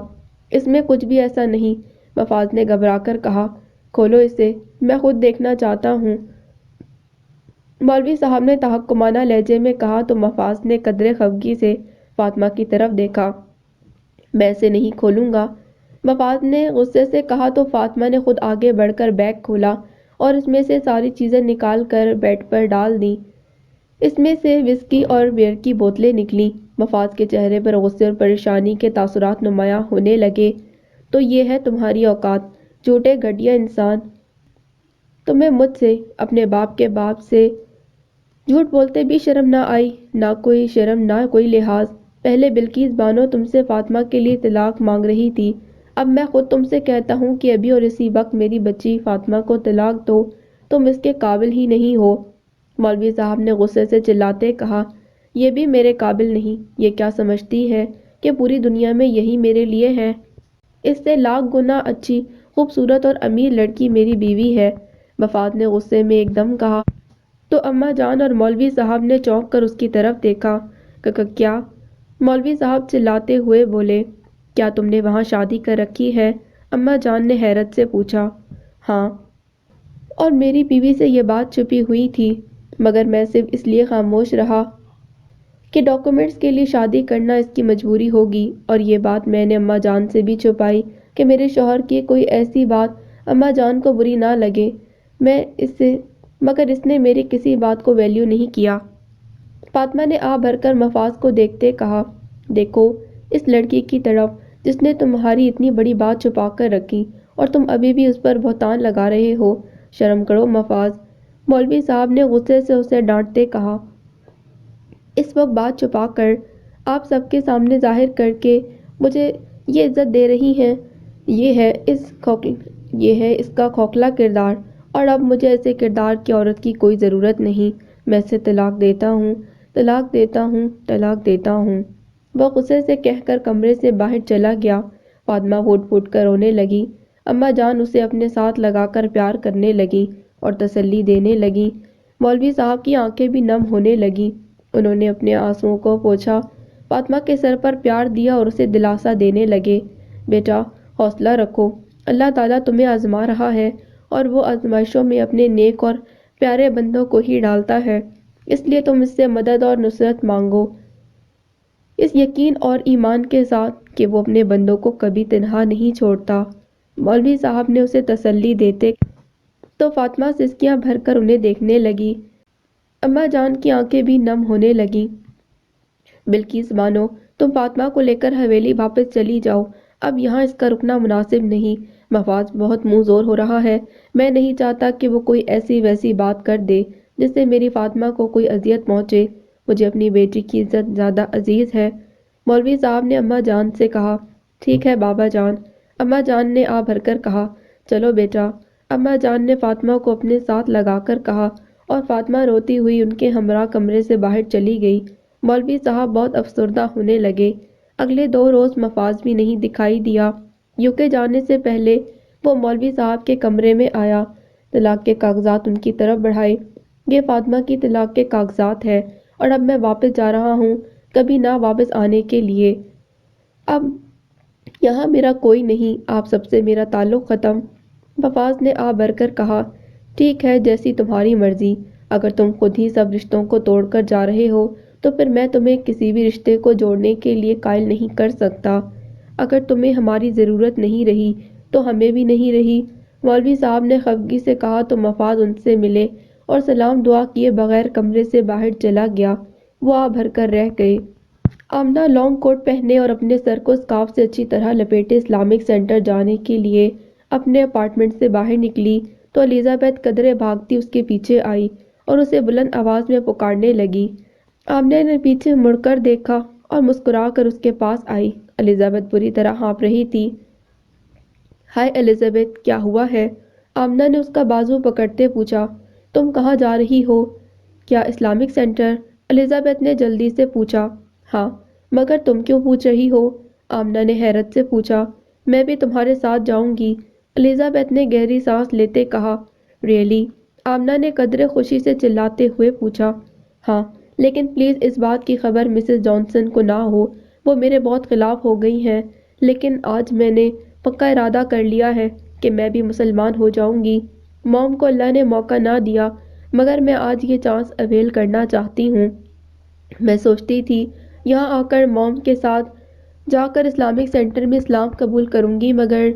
اس میں کچھ بھی ایسا نہیں۔ مفاز نے گھبرا کر کہا، کھولو اسے، میں خود دیکھنا چاہتا ہوں۔ مولوی صاحب نے تحکمانہ لہجے میں کہا تو مفاز نے قدرے خفگی سے فاطمہ کی طرف دیکھا۔ میں اسے نہیں کھولوں گا، مفاز نے غصے سے کہا تو فاطمہ نے خود آگے بڑھ کر بیگ کھولا اور اس میں سے ساری چیزیں نکال کر بیڈ پر ڈال دیں۔ اس میں سے وسکی اور بیئر کی بوتلیں نکلیں۔ مفاز کے چہرے پر غصے اور پریشانی کے تاثرات نمایاں ہونے لگے۔ تو یہ ہے تمہاری اوقات، جھوٹے گھٹیا انسان، تمہیں مجھ سے، اپنے باپ کے باپ سے جھوٹ بولتے بھی شرم نہ آئی؟ نہ کوئی شرم، نہ کوئی لحاظ۔ پہلے بلقیس بانو تم سے فاطمہ کے لیے طلاق مانگ رہی تھی، اب میں خود تم سے کہتا ہوں کہ ابھی اور اسی وقت میری بچی فاطمہ کو طلاق دو، تم اس کے قابل ہی نہیں ہو۔ مولوی صاحب نے غصے سے چلاتے کہا، یہ بھی میرے قابل نہیں؟ یہ کیا سمجھتی ہے کہ پوری دنیا میں یہی میرے لیے ہے؟ اس سے لاکھ گنا اچھی، خوبصورت اور امیر لڑکی میری بیوی ہے۔ مفاز نے غصے میں ایک دم کہا تو اماں جان اور مولوی صاحب نے چونک کر اس کی طرف دیکھا۔ کیا؟ مولوی صاحب چلاتے ہوئے بولے، کیا تم نے وہاں شادی کر رکھی ہے؟ اماں جان نے حیرت سے پوچھا۔ ہاں، اور میری بیوی سے یہ بات چھپی ہوئی تھی، مگر میں صرف اس لیے خاموش رہا کہ ڈاکومنٹس کے لیے شادی کرنا اس کی مجبوری ہوگی، اور یہ بات میں نے اماں جان سے بھی چھپائی کہ میرے شوہر کی کوئی ایسی بات اماں جان کو بری نہ لگے، مگر اس نے میری کسی بات کو ویلیو نہیں کیا۔ فاطمہ نے آ بھر کر مفاز کو دیکھتے کہا، دیکھو اس لڑکی کی طرف جس نے تمہاری اتنی بڑی بات چھپا کر رکھی، اور تم ابھی بھی اس پر بہتان لگا رہے ہو، شرم کرو مفاز۔ مولوی صاحب نے غصے سے اسے ڈانٹتے کہا، اس وقت بات چھپا کر آپ سب کے سامنے ظاہر کر کے مجھے یہ عزت دے رہی ہیں، یہ ہے اس کا کھوکھلا کردار، اور اب مجھے ایسے کردار کی عورت کی کوئی ضرورت نہیں، میں اسے طلاق دیتا ہوں، طلاق دیتا ہوں، طلاق دیتا ہوں۔ وہ غصے سے کہہ کر کمرے سے باہر چلا گیا۔ فاطمہ پھوٹ پھوٹ کر رونے لگی۔ اماں جان اسے اپنے ساتھ لگا کر پیار کرنے لگیں اور تسلی دینے لگیں۔ مولوی صاحب کی آنکھیں بھی نم ہونے لگیں۔ انہوں نے اپنے آنسوؤں کو پوچھا، فاطمہ کے سر پر پیار دیا اور اسے دلاسا دینے لگے، بیٹا حوصلہ رکھو، اللہ تعالیٰ تمہیں آزما رہا ہے، اور وہ آزمائشوں میں اپنے نیک اور پیارے بندوں کو ہی ڈالتا ہے، اس لیے تم اس سے مدد اور نصرت مانگو، اس یقین اور ایمان کے ساتھ کہ وہ اپنے بندوں کو کبھی تنہا نہیں چھوڑتا۔ مولوی صاحب نے اسے تسلی دیتے تو فاطمہ سسکیاں بھر کر انہیں دیکھنے لگی۔ اماں جان کی آنکھیں بھی نم ہونے لگیں۔ بلقیس بانو، تم فاطمہ کو لے کر حویلی واپس چلی جاؤ، اب یہاں اس کا رکنا مناسب نہیں، مفاز بہت منہ زور ہو رہا ہے، میں نہیں چاہتا کہ وہ کوئی ایسی ویسی بات کر دے جس سے میری فاطمہ کو کوئی اذیت پہنچے، مجھے اپنی بیٹی کی عزت زیادہ عزیز ہے۔ مولوی صاحب نے اماں جان سے کہا، ٹھیک ہے بابا جان۔ اماں جان نے آ بھر کر کہا، چلو بیٹا۔ اماں جان نے فاطمہ کو اپنے ساتھ لگا کر کہا، اور فاطمہ روتی ہوئی ان کے ہمراہ کمرے سے باہر چلی گئی۔ مولوی صاحب بہت افسردہ ہونے لگے۔ اگلے 2 روز مفاز بھی نہیں دکھائی دیا۔ یوکے جانے سے پہلے وہ مولوی صاحب کے کمرے میں آیا، طلاق کے کاغذات ان کی طرف بڑھائے، یہ فاطمہ کی طلاق کے کاغذات ہے، اور اب میں واپس جا رہا ہوں، کبھی نہ واپس آنے کے لیے، اب یہاں میرا کوئی نہیں، آپ سب سے میرا تعلق ختم۔ مفاز نے آ بھر کر کہا، ٹھیک ہے جیسی تمہاری مرضی، اگر تم خود ہی سب رشتوں کو توڑ کر جا رہے ہو تو پھر میں تمہیں کسی بھی رشتے کو جوڑنے کے لیے قائل نہیں کر سکتا۔ اگر تمہیں ہماری ضرورت نہیں رہی تو ہمیں بھی نہیں رہی۔ مولوی صاحب نے خفگی سے کہا تو مفاد ان سے ملے اور سلام دعا کیے بغیر کمرے سے باہر چلا گیا۔ وہ آ بھر کر رہ گئے۔ آمنہ لانگ کوٹ پہنے اور اپنے سر کو اسکارف سے اچھی طرح لپیٹے اسلامک سینٹر جانے کے لیے اپنے اپارٹمنٹ سے باہر نکلی تو الزبیتھ قدرے بھاگتی اس کے پیچھے آئی اور اسے بلند آواز میں پکارنے لگی۔ آمنہ نے پیچھے مڑ کر دیکھا اور مسکرا کر اس کے پاس آئی۔ الزبیتھ بری طرح ہانپ رہی تھی۔ ہائے الزبیتھ، کیا ہوا ہے؟ آمنہ نے اس کا بازو پکڑتے پوچھا۔ تم کہاں جا رہی ہو؟ کیا اسلامک سینٹر؟ الزبیتھ نے جلدی سے پوچھا۔ ہاں، مگر تم کیوں پوچھ رہی ہو؟ آمنہ نے حیرت سے پوچھا۔ میں بھی تمہارے ساتھ جاؤں گی، الزبیتھ نے گہری سانس لیتے کہا۔ ریئلی؟ آمنہ نے قدرے خوشی سے چلاتے ہوئے پوچھا۔ ہاں، لیکن پلیز اس بات کی خبر مسز جانسن کو نہ ہو، وہ میرے بہت خلاف ہو گئی ہیں، لیکن آج میں نے پکا ارادہ کر لیا ہے کہ میں بھی مسلمان ہو جاؤں گی۔ موم کو اللہ نے موقع نہ دیا، مگر میں آج یہ چانس اویل کرنا چاہتی ہوں۔ میں سوچتی تھی یہاں آ کر موم کے ساتھ جا کر اسلامک سینٹر میں اسلام قبول کروں گی، مگر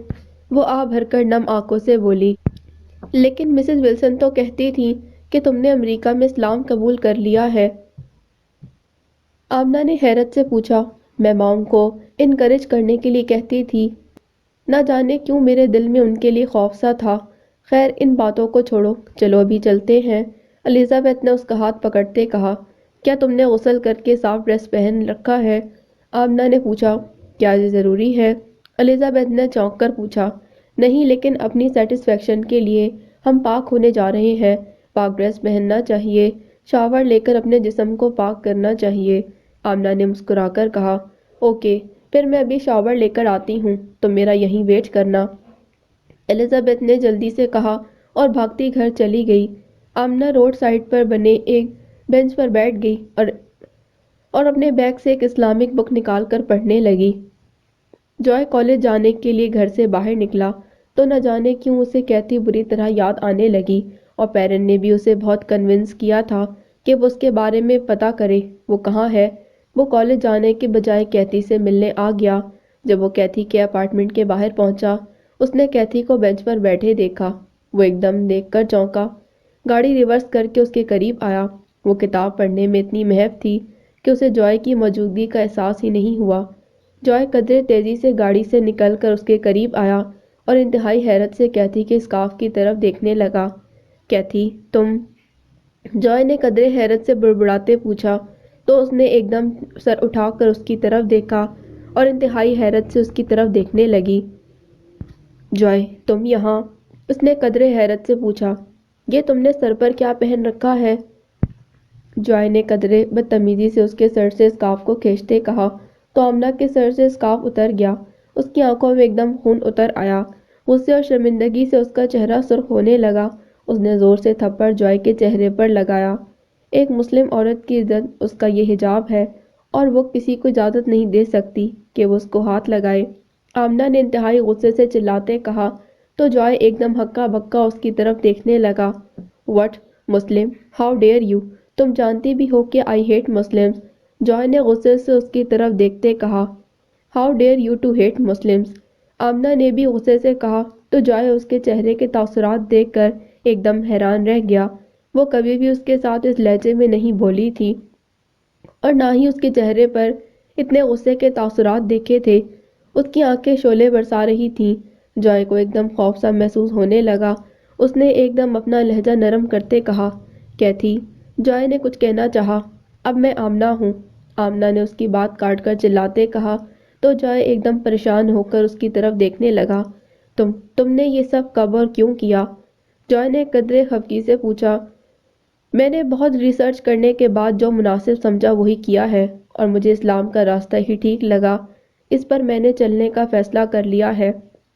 وہ آ بھر کر نم آنکھوں سے بولی۔ لیکن مسز ولسن تو کہتی تھیں کہ تم نے امریکہ میں اسلام قبول کر لیا ہے۔ آمنہ نے حیرت سے پوچھا۔ میں موم کو انکریج کرنے کے لیے کہتی تھی، نہ جانے کیوں میرے دل میں ان کے لیے خوف سا تھا۔ خیر ان باتوں کو چھوڑو، چلو ابھی چلتے ہیں۔ الزبیتھ نے اس کا ہاتھ پکڑتے کہا۔ کیا تم نے غسل کر کے صاف ڈریس پہن رکھا ہے؟ آمنہ نے پوچھا۔ کیا یہ ضروری ہے؟ الزبیتھ نے چونک کر پوچھا۔ نہیں، لیکن اپنی سیٹسفیکشن کے لیے، ہم پاک ہونے جا رہے ہیں، پاک ڈریس پہننا چاہیے، شاور لے کر اپنے جسم کو پاک کرنا چاہیے۔ آمنہ نے مسکرا کر کہا۔ اوکے، پھر میں ابھی شاور لے کر آتی ہوں، تم میرا یہیں ویٹ کرنا، الزبیتھ نے جلدی سے کہا اور بھاگتی گھر چلی گئی۔ آمنہ روڈ سائڈ پر بنے ایک بینچ پر بیٹھ گئی اور اپنے بیگ سے ایک اسلامک بک نکال کر پڑھنے لگی۔ جوائے کالج جانے کے لیے گھر سے باہر نکلا تو نہ جانے کیوں اسے کیتھی بری طرح یاد آنے لگی، اور پیرن نے بھی اسے بہت کنونس کیا تھا کہ وہ اس کے بارے میں پتہ کرے وہ کہاں ہے۔ وہ کالج جانے کے بجائے کیتھی سے ملنے آ گیا۔ جب وہ کیتھی کے اپارٹمنٹ کے باہر پہنچا، اس نے کیتھی کو بینچ پر بیٹھے دیکھا۔ وہ ایک دم دیکھ کر چونکا، گاڑی ریورس کر کے اس کے قریب آیا۔ وہ کتاب پڑھنے میں اتنی محو تھی کہ اسے جوائے کی موجودگی کا احساس ہی نہیں ہوا۔ جوائے قدرے تیزی سے گاڑی سے نکل کر اس کے قریب آیا اور انتہائی حیرت سے کیتھی کے اسکارف کی طرف دیکھنے لگا۔ کیتھی، تم؟ جوائے نے قدرے حیرت سے بڑبڑاتے پوچھا تو اس نے ایک دم سر اٹھا کر اس کی طرف دیکھا اور انتہائی حیرت سے اس کی طرف دیکھنے لگی۔ جوائے، تم یہاں؟ اس نے قدرے حیرت سے پوچھا۔ یہ تم نے سر پر کیا پہن رکھا ہے؟ جوائے نے قدرے بدتمیزی سے اس کے سر سے اسکارف کو کھینچتے کہا تو آمنہ کے سر سے اسکارف اتر گیا۔ اس کی آنکھوں میں ایک دم خون اتر آیا۔ غصے اور شرمندگی سے اس کا چہرہ سرخ ہونے لگا۔ اس نے زور سے تھپڑ جوائے کے چہرے پر لگایا۔ ایک مسلم عورت کی عزت اس کا یہ حجاب ہے اور وہ کسی کو اجازت نہیں دے سکتی کہ وہ اس کو ہاتھ لگائے۔ آمنہ نے انتہائی غصے سے چلاتے کہا تو جوائے ایک دم ہکا بکا اس کی طرف دیکھنے لگا۔ What? Muslim? How dare you! تم جانتی بھی ہو کہ آئی ہیٹ مسلمز! جوائے نے غصے سے اس کی طرف دیکھتے کہا۔ How dare you to hate Muslims! Amna نے بھی غصے سے کہا تو جوائے اس کے چہرے کے تاثرات دیکھ کر ایک دم حیران رہ گیا۔ وہ کبھی بھی اس کے ساتھ اس لہجے میں نہیں بولی تھی اور نہ ہی اس کے چہرے پر اتنے غصے کے تاثرات دیکھے تھے۔ اس کی آنکھیں شعلے برسا رہی تھیں۔ جوائے کو ایک دم خوف سا محسوس ہونے لگا۔ اس نے ایک دم اپنا لہجہ نرم کرتے کہا، کیتھی! جوائے نے کچھ کہنا چاہا۔ اب میں آمنہ ہوں، آمنہ نے اس کی بات کاٹ کر چلاتے کہا تو جوائے ایک دم پریشان ہو کر اس کی طرف دیکھنے لگا۔ تم نے یہ سب کب اور کیوں کیا؟ جوائے نے قدرے خفگی سے پوچھا۔ میں نے بہت ریسرچ کرنے کے بعد جو مناسب سمجھا وہی کیا ہے، اور مجھے اسلام کا راستہ ہی ٹھیک لگا، اس پر میں نے چلنے کا فیصلہ کر لیا ہے،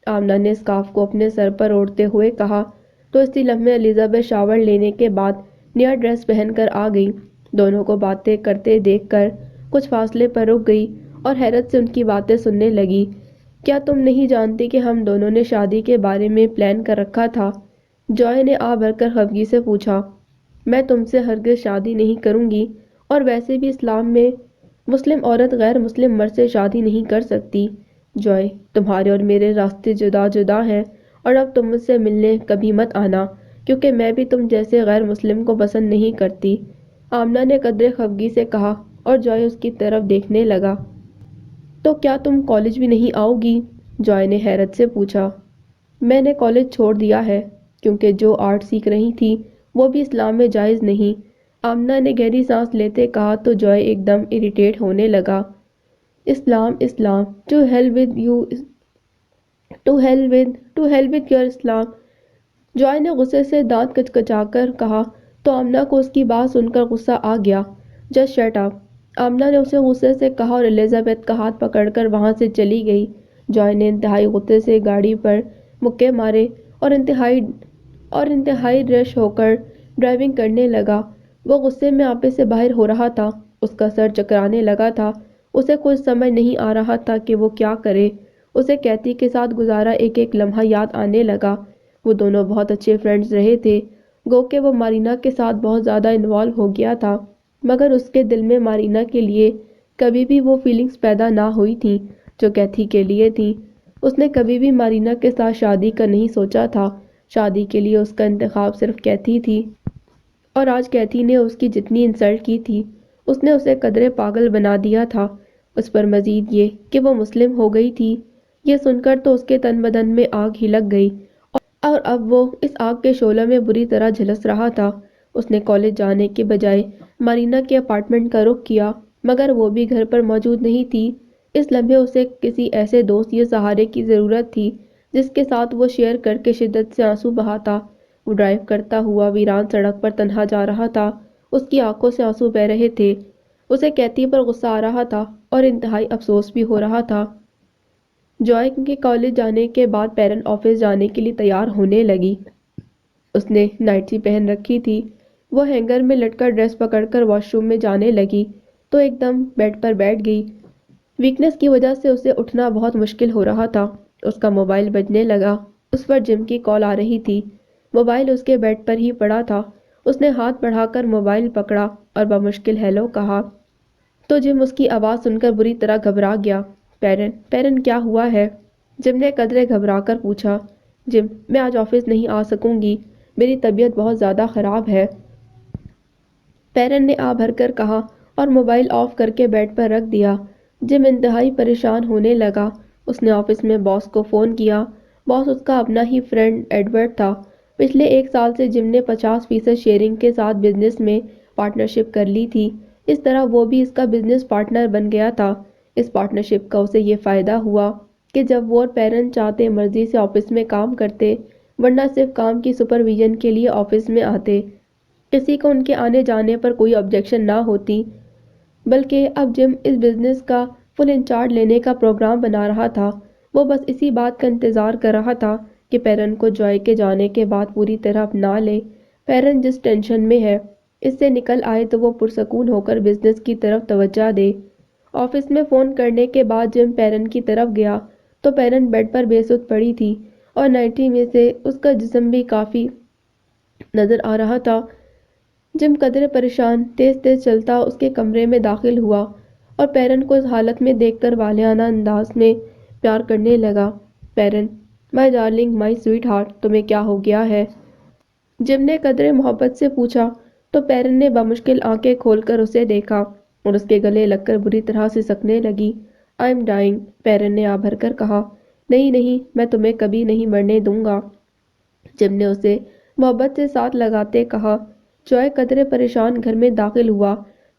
آمنہ نے اسکارف کو اپنے سر پر اوڑھتے ہوئے کہا تو اسی لمحے الزبیتھ شاور لینے کے بعد نیا ڈریس پہن کر آ گئی۔ دونوں کو باتیں کرتے دیکھ کر کچھ فاصلے پر رک گئی اور حیرت سے ان کی باتیں سننے لگی۔ کیا تم نہیں جانتی کہ ہم دونوں نے شادی کے بارے میں پلان کر رکھا تھا؟ جوائے نے آ بھر کر خفگی سے پوچھا۔ میں تم سے ہرگز شادی نہیں کروں گی، اور ویسے بھی اسلام میں مسلم عورت غیر مسلم مرد سے شادی نہیں کر سکتی۔ جوائے، تمہارے اور میرے راستے جدا جدا ہیں، اور اب تم مجھ سے ملنے کبھی مت آنا، کیونکہ میں بھی تم جیسے غیر مسلم کو پسند نہیں کرتی، آمنہ نے قدرے خفگی سے کہا، اور جوائے اس کی طرف دیکھنے لگا۔ تو کیا تم کالج بھی نہیں آؤ گی؟ جوائے نے حیرت سے پوچھا۔ میں نے کالج چھوڑ دیا ہے، کیونکہ جو آرٹ سیکھ رہی تھی وہ بھی اسلام میں جائز نہیں، آمنہ نے گہری سانس لیتے کہا تو جوائے ایک دم اریٹیٹ ہونے لگا۔ Islam Islam to hell with you to hell with your Islam, Joy نے غصے سے دانت کچکچا کر کہا تو آمنہ کو اس کی بات سن کر غصہ آ گیا۔ جسٹ شٹ اپ، آمنہ نے اسے غصے سے کہا اور الزبتھ کا ہاتھ پکڑ کر وہاں سے چلی گئی۔ جوائے نے انتہائی غصے سے گاڑی پر مکے مارے اور انتہائی رش ہو کر ڈرائیونگ کرنے لگا۔ وہ غصے میں آپے سے باہر ہو رہا تھا، اس کا سر چکرانے لگا تھا، اسے کچھ سمجھ نہیں آ رہا تھا کہ وہ کیا کرے۔ اسے کیتھی کے ساتھ گزارا ایک ایک لمحہ یاد آنے لگا۔ وہ دونوں بہت اچھے فرینڈز رہے تھے، گو کہ وہ مارینا کے ساتھ بہت زیادہ انوالو ہو گیا تھا، مگر اس کے دل میں مارینا کے لیے کبھی بھی وہ فیلنگز پیدا نہ ہوئی تھیں جو کیتھی کے لیے تھیں۔ اس نے کبھی بھی مارینا کے ساتھ شادی کا نہیں سوچا تھا، شادی کے لیے اس کا انتخاب صرف کیتھی تھی، اور آج کیتھی نے اس کی جتنی انسلٹ کی تھی اس نے اسے قدرے پاگل بنا دیا تھا۔ اس پر مزید یہ کہ وہ مسلم ہو گئی تھی، یہ سن کر تو اس کے تن بدن میں آگ ہی لگ گئی، اور اب وہ اس آگ کے شعلوں میں بری طرح جھلس رہا تھا۔ اس نے کالج جانے کے بجائے مارینا کے اپارٹمنٹ کا رخ کیا، مگر وہ بھی گھر پر موجود نہیں تھی۔ اس لمحے اسے کسی ایسے دوست یا سہارے کی ضرورت تھی جس کے ساتھ وہ شیئر کر کے شدت سے آنسو بہاتا۔ وہ ڈرائیو کرتا ہوا ویران سڑک پر تنہا جا رہا تھا، اس کی آنکھوں سے آنسو بہہ رہے تھے، اسے کیتھی پر غصہ آ رہا تھا اور انتہائی افسوس بھی ہو رہا تھا۔ جوائے کے کالج جانے کے بعد پیرن آفس جانے کے لیے تیار ہونے لگی۔ اس نے نائٹی پہن رکھی تھی، وہ ہینگر میں لٹکا ڈریس پکڑ کر واش روم میں جانے لگی تو ایک دم بیڈ پر بیٹھ گئی۔ ویکنس کی وجہ سے اسے اٹھنا بہت مشکل ہو رہا تھا۔ اس کا موبائل بجنے لگا، اس پر جم کی کال آ رہی تھی، موبائل اس کے بیڈ پر ہی پڑا تھا۔ اس نے ہاتھ بڑھا کر موبائل پکڑا اور بمشکل ہیلو کہا تو جم اس کی آواز سن کر بری طرح گھبرا گیا۔ پیرن کیا ہوا ہے؟ جم نے قدرے گھبرا کر پوچھا۔ جم، میں آج آفس نہیں آ سکوں گی، میری طبیعت بہت زیادہ خراب ہے، پیرن نے آ بھر کر کہا اور موبائل آف کر کے بیڈ پر رکھ دیا۔ جم انتہائی پریشان ہونے لگا۔ اس نے آفس میں باس کو فون کیا۔ باس اس کا اپنا ہی فرینڈ ایڈورڈ تھا۔ پچھلے ایک سال سے جم نے 50% شیئرنگ کے ساتھ بزنس میں پارٹنرشپ کر لی تھی، اس طرح وہ بھی اس کا بزنس پارٹنر بن گیا تھا۔ اس پارٹنرشپ کا اسے یہ فائدہ ہوا کہ جب وہ اور پیرن چاہتے مرضی سے آفس میں کام کرتے، ورنہ صرف کام کی سپرویژن کے لیے آفس میں آتے، کسی کو ان کے آنے جانے پر کوئی آبجیکشن نہ ہوتی، بلکہ اب جم اس بزنس کا فل انچارج لینے کا پروگرام بنا رہا تھا۔ وہ بس اسی بات کا انتظار کر رہا تھا کہ پیرن کو جوائے کے جانے کے بعد پوری طرح اپنا لے۔ پیرن جس ٹینشن میں ہے، اس سے نکل آئے تو وہ پرسکون ہو کر بزنس کی طرف توجہ دے۔ آفس میں فون کرنے کے بعد جم پیرن کی طرف گیا تو پیرن بیڈ پر بے سدھ پڑی تھی اور نائٹی میں سے اس کا جسم بھی کافی نظر آ رہا تھا۔ جم قدرے پریشان تیز تیز چلتا اس کے کمرے میں داخل ہوا اور پیرن کو اس حالت میں دیکھ کر والہانہ انداز میں پیار کرنے لگا۔ پیرن، مائی ڈارلنگ، مائی سویٹ ہارٹ، تمہیں کیا ہو گیا ہے؟ جم نے قدرے محبت سے پوچھا تو پیرن نے بمشکل آنکھیں کھول کر اسے دیکھا اور اس کے گلے لگ کر بری طرح سے سکنے لگی۔ آئی ایم ڈائنگ، پیرن نے آ بھر کر کہا۔ نہیں نہیں، میں تمہیں کبھی نہیں مرنے دوں گا، جم نے اسے محبت سے ساتھ لگاتے کہا۔ جوائے قدرے پریشان گھر میں داخل ہوا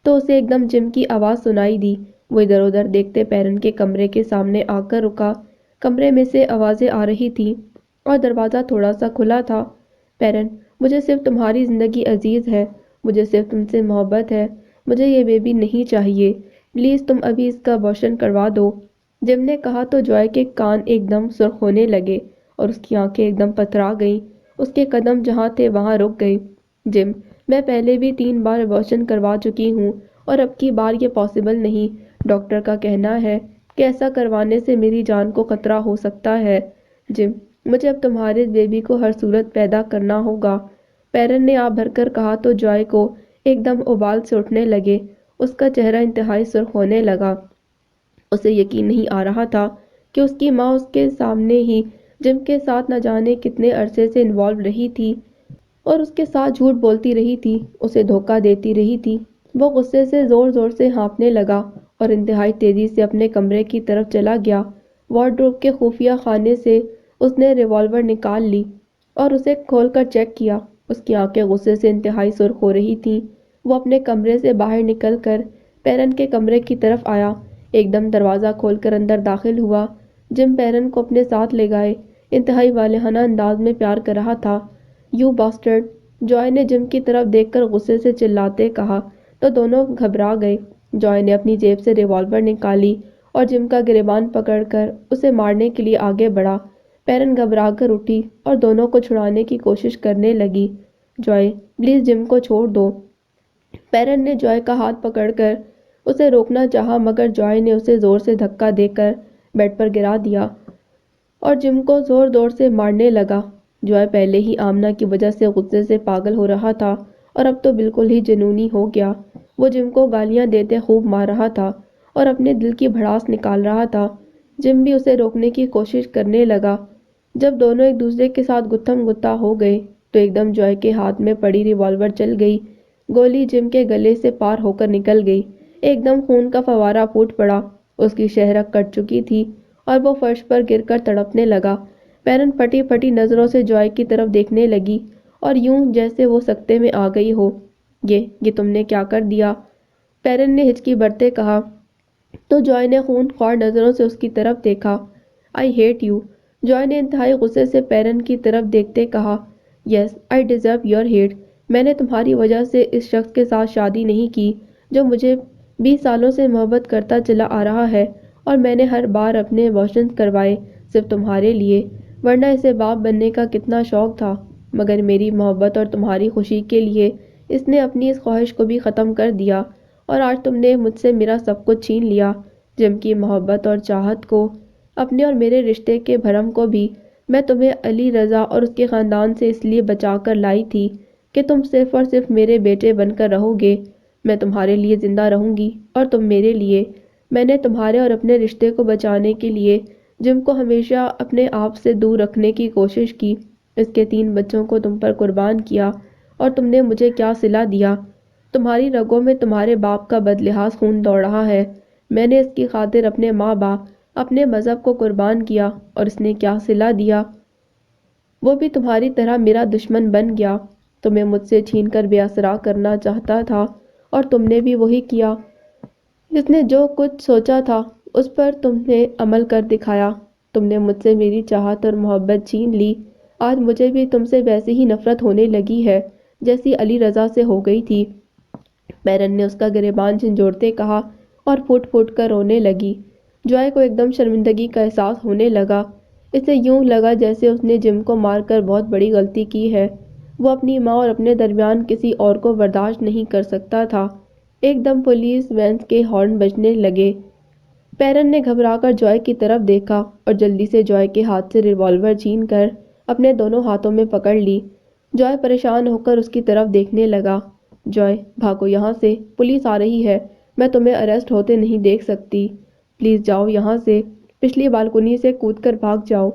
تو اسے ایک دم جم کی آواز سنائی دی۔ وہ ادھر ادھر دیکھتے پیرن کے کمرے کے سامنے آ کر رکا۔ کمرے میں سے آوازیں آ رہی تھیں اور دروازہ تھوڑا سا کھلا تھا۔ پیرن، مجھے صرف تمہاری زندگی عزیز ہے، مجھے صرف تم سے محبت ہے، مجھے یہ بیبی نہیں چاہیے، پلیز تم ابھی اس کا ابارشن کروا دو، جم نے کہا تو جوائے کے کان ایک دم سرخ ہونے لگے اور اس کی آنکھیں ایک دم پتھرا گئیں، اس کے قدم جہاں تھے وہاں رک گئے۔ جم، میں پہلے بھی 3 بار ابارشن کروا چکی ہوں اور اب کی بار یہ پاسبل نہیں، ڈاکٹر کا کہنا ہے کہ ایسا کروانے سے میری جان کو خطرہ ہو سکتا ہے۔ جم، مجھے اب تمہارے بیبی کو ہر صورت پیدا کرنا ہوگا، پیرن نے آ بھر کر کہا تو جوائے کو ایک دم ابال سے اٹھنے لگے، اس کا چہرہ انتہائی سرخ ہونے لگا۔ اسے یقین نہیں آ رہا تھا کہ اس کی ماں اس کے سامنے ہی جم کے ساتھ نہ جانے کتنے عرصے سے انوالو رہی تھی اور اس کے ساتھ جھوٹ بولتی رہی تھی، اسے دھوکہ دیتی رہی تھی۔ وہ غصے سے زور زور سے ہانپنے لگا اور انتہائی تیزی سے اپنے کمرے کی طرف چلا گیا۔ وارڈروب کے خفیہ خانے سے اس نے ریوالور نکال لی اور اسے کھول کر چیک کیا۔ اس کی آنکھیں غصے سے انتہائی سرخ ہو رہی تھیں۔ وہ اپنے کمرے سے باہر نکل کر پیرن کے کمرے کی طرف آیا، ایک دم دروازہ کھول کر اندر داخل ہوا۔ جم پیرن کو اپنے ساتھ لے گئے، انتہائی والہانہ انداز میں پیار کر رہا تھا۔ یو باسٹرڈ، جوائے نے جم کی طرف دیکھ کر غصے سے چلاتے کہا تو دونوں گھبرا گئے۔ جوائے نے اپنی جیب سے ریوالور نکالی اور جم کا گریبان پکڑ کر اسے مارنے کے لیے آگے بڑھا۔ پیرن گھبرا کر اٹھی اور دونوں کو چھڑانے کی کوشش کرنے لگی۔ جوائے، پلیز جم کو چھوڑ دو۔ پیرن نے جوائے کا ہاتھ پکڑ کر اسے روکنا چاہا مگر جوائے نے اسے زور سے دھکا دے کر بیڈ پر گرا دیا اور جم کو زور زور سے مارنے لگا۔ جوائے پہلے ہی آمنہ کی وجہ سے غصے سے پاگل ہو رہا تھا اور اب تو بالکل ہی جنونی ہو گیا۔ وہ جم کو گالیاں دیتے خوب مار رہا تھا اور اپنے دل کی بھڑاس نکال رہا تھا۔ جم بھی اسے روکنے کی کوشش کرنے لگا۔ جب دونوں ایک دوسرے کے ساتھ گتھم گتا ہو گئے تو ایک دم جوائے کے ہاتھ میں پڑی ریوالور چل گئی۔ گولی جم کے گلے سے پار ہو کر نکل گئی۔ ایک دم خون کا فوارہ پھوٹ پڑا، اس کی شہرک کٹ چکی تھی اور وہ فرش پر گر کر تڑپنے لگا۔ پیرن پھٹی پھٹی نظروں سے جوائے کی طرف دیکھنے لگی اور یوں جیسے وہ سکتے میں آ گئی ہو۔ یہ تم نے کیا کر دیا؟ پیرن نے ہچکی بھرتے کہا تو جوائے نے خون خوار نظروں سے اس کی طرف دیکھا۔ آئی ہیٹ یو، جوائے نے انتہائی غصے سے پیرن کی طرف دیکھتے کہا۔ یس آئی ڈیزرو یور ہیٹ، میں نے تمہاری وجہ سے اس شخص کے ساتھ شادی نہیں کی جو مجھے 20 سالوں سے محبت کرتا چلا آ رہا ہے، اور میں نے ہر بار اپنے ابارشن کروائے صرف تمہارے لیے، ورنہ اسے باپ بننے کا کتنا شوق تھا، مگر میری محبت اور تمہاری خوشی کے لیے اس نے اپنی اس خواہش کو بھی ختم کر دیا، اور آج تم نے مجھ سے میرا سب کچھ چھین لیا، جم کی محبت اور چاہت کو، اپنے اور میرے رشتے کے بھرم کو بھی۔ میں تمہیں علی رضا اور اس کے خاندان سے اس لیے بچا کر لائی تھی کہ تم صرف اور صرف میرے بیٹے بن کر رہو گے، میں تمہارے لیے زندہ رہوں گی اور تم میرے لیے۔ میں نے تمہارے اور اپنے رشتے کو بچانے کے لیے جم کو ہمیشہ اپنے آپ سے دور رکھنے کی کوشش کی، اس کے 3 بچوں کو تم پر قربان کیا، اور تم نے مجھے کیا صلہ دیا؟ تمہاری رگوں میں تمہارے باپ کا بدلحاظ خون دوڑ رہا ہے، میں نے اس کی خاطر اپنے ماں باپ، اپنے مذہب کو قربان کیا، اور اس نے کیا صلہ دیا؟ وہ بھی تمہاری طرح میرا دشمن بن گیا، تمہیں مجھ سے چھین کر بے اسرا کرنا چاہتا تھا، اور تم نے بھی وہی کیا۔ اس نے جو کچھ سوچا تھا اس پر تم نے عمل کر دکھایا، تم نے مجھ سے میری چاہت اور محبت چھین لی، آج مجھے بھی تم سے ویسی ہی نفرت ہونے لگی ہے جیسی علی رضا سے ہو گئی تھی۔ پیرن نے اس کا گریبان جھنجھوڑتے کہا اور پھوٹ پھوٹ کر رونے لگی۔ جوائے کو ایک دم شرمندگی کا احساس ہونے لگا، اسے یوں لگا جیسے اس نے جم کو مار کر بہت بڑی غلطی کی ہے، وہ اپنی ماں اور اپنے درمیان کسی اور کو برداشت نہیں کر سکتا تھا۔ ایک دم پولیس وینس کے ہارن بجنے لگے۔ پیرن نے گھبرا کر جوائے کی طرف دیکھا اور جلدی سے جوائے کے ہاتھ سے ریوالور چھین کر اپنے دونوں ہاتھوں میں پکڑ لی۔ جوائے پریشان ہو کر اس کی طرف دیکھنے لگا۔ جوائے، بھاگو یہاں سے، پولیس آ رہی ہے، میں تمہیں اریسٹ ہوتے نہیں دیکھ سکتی، پلیز جاؤ یہاں سے، پچھلی بالکنی سے کود کر بھاگ جاؤ۔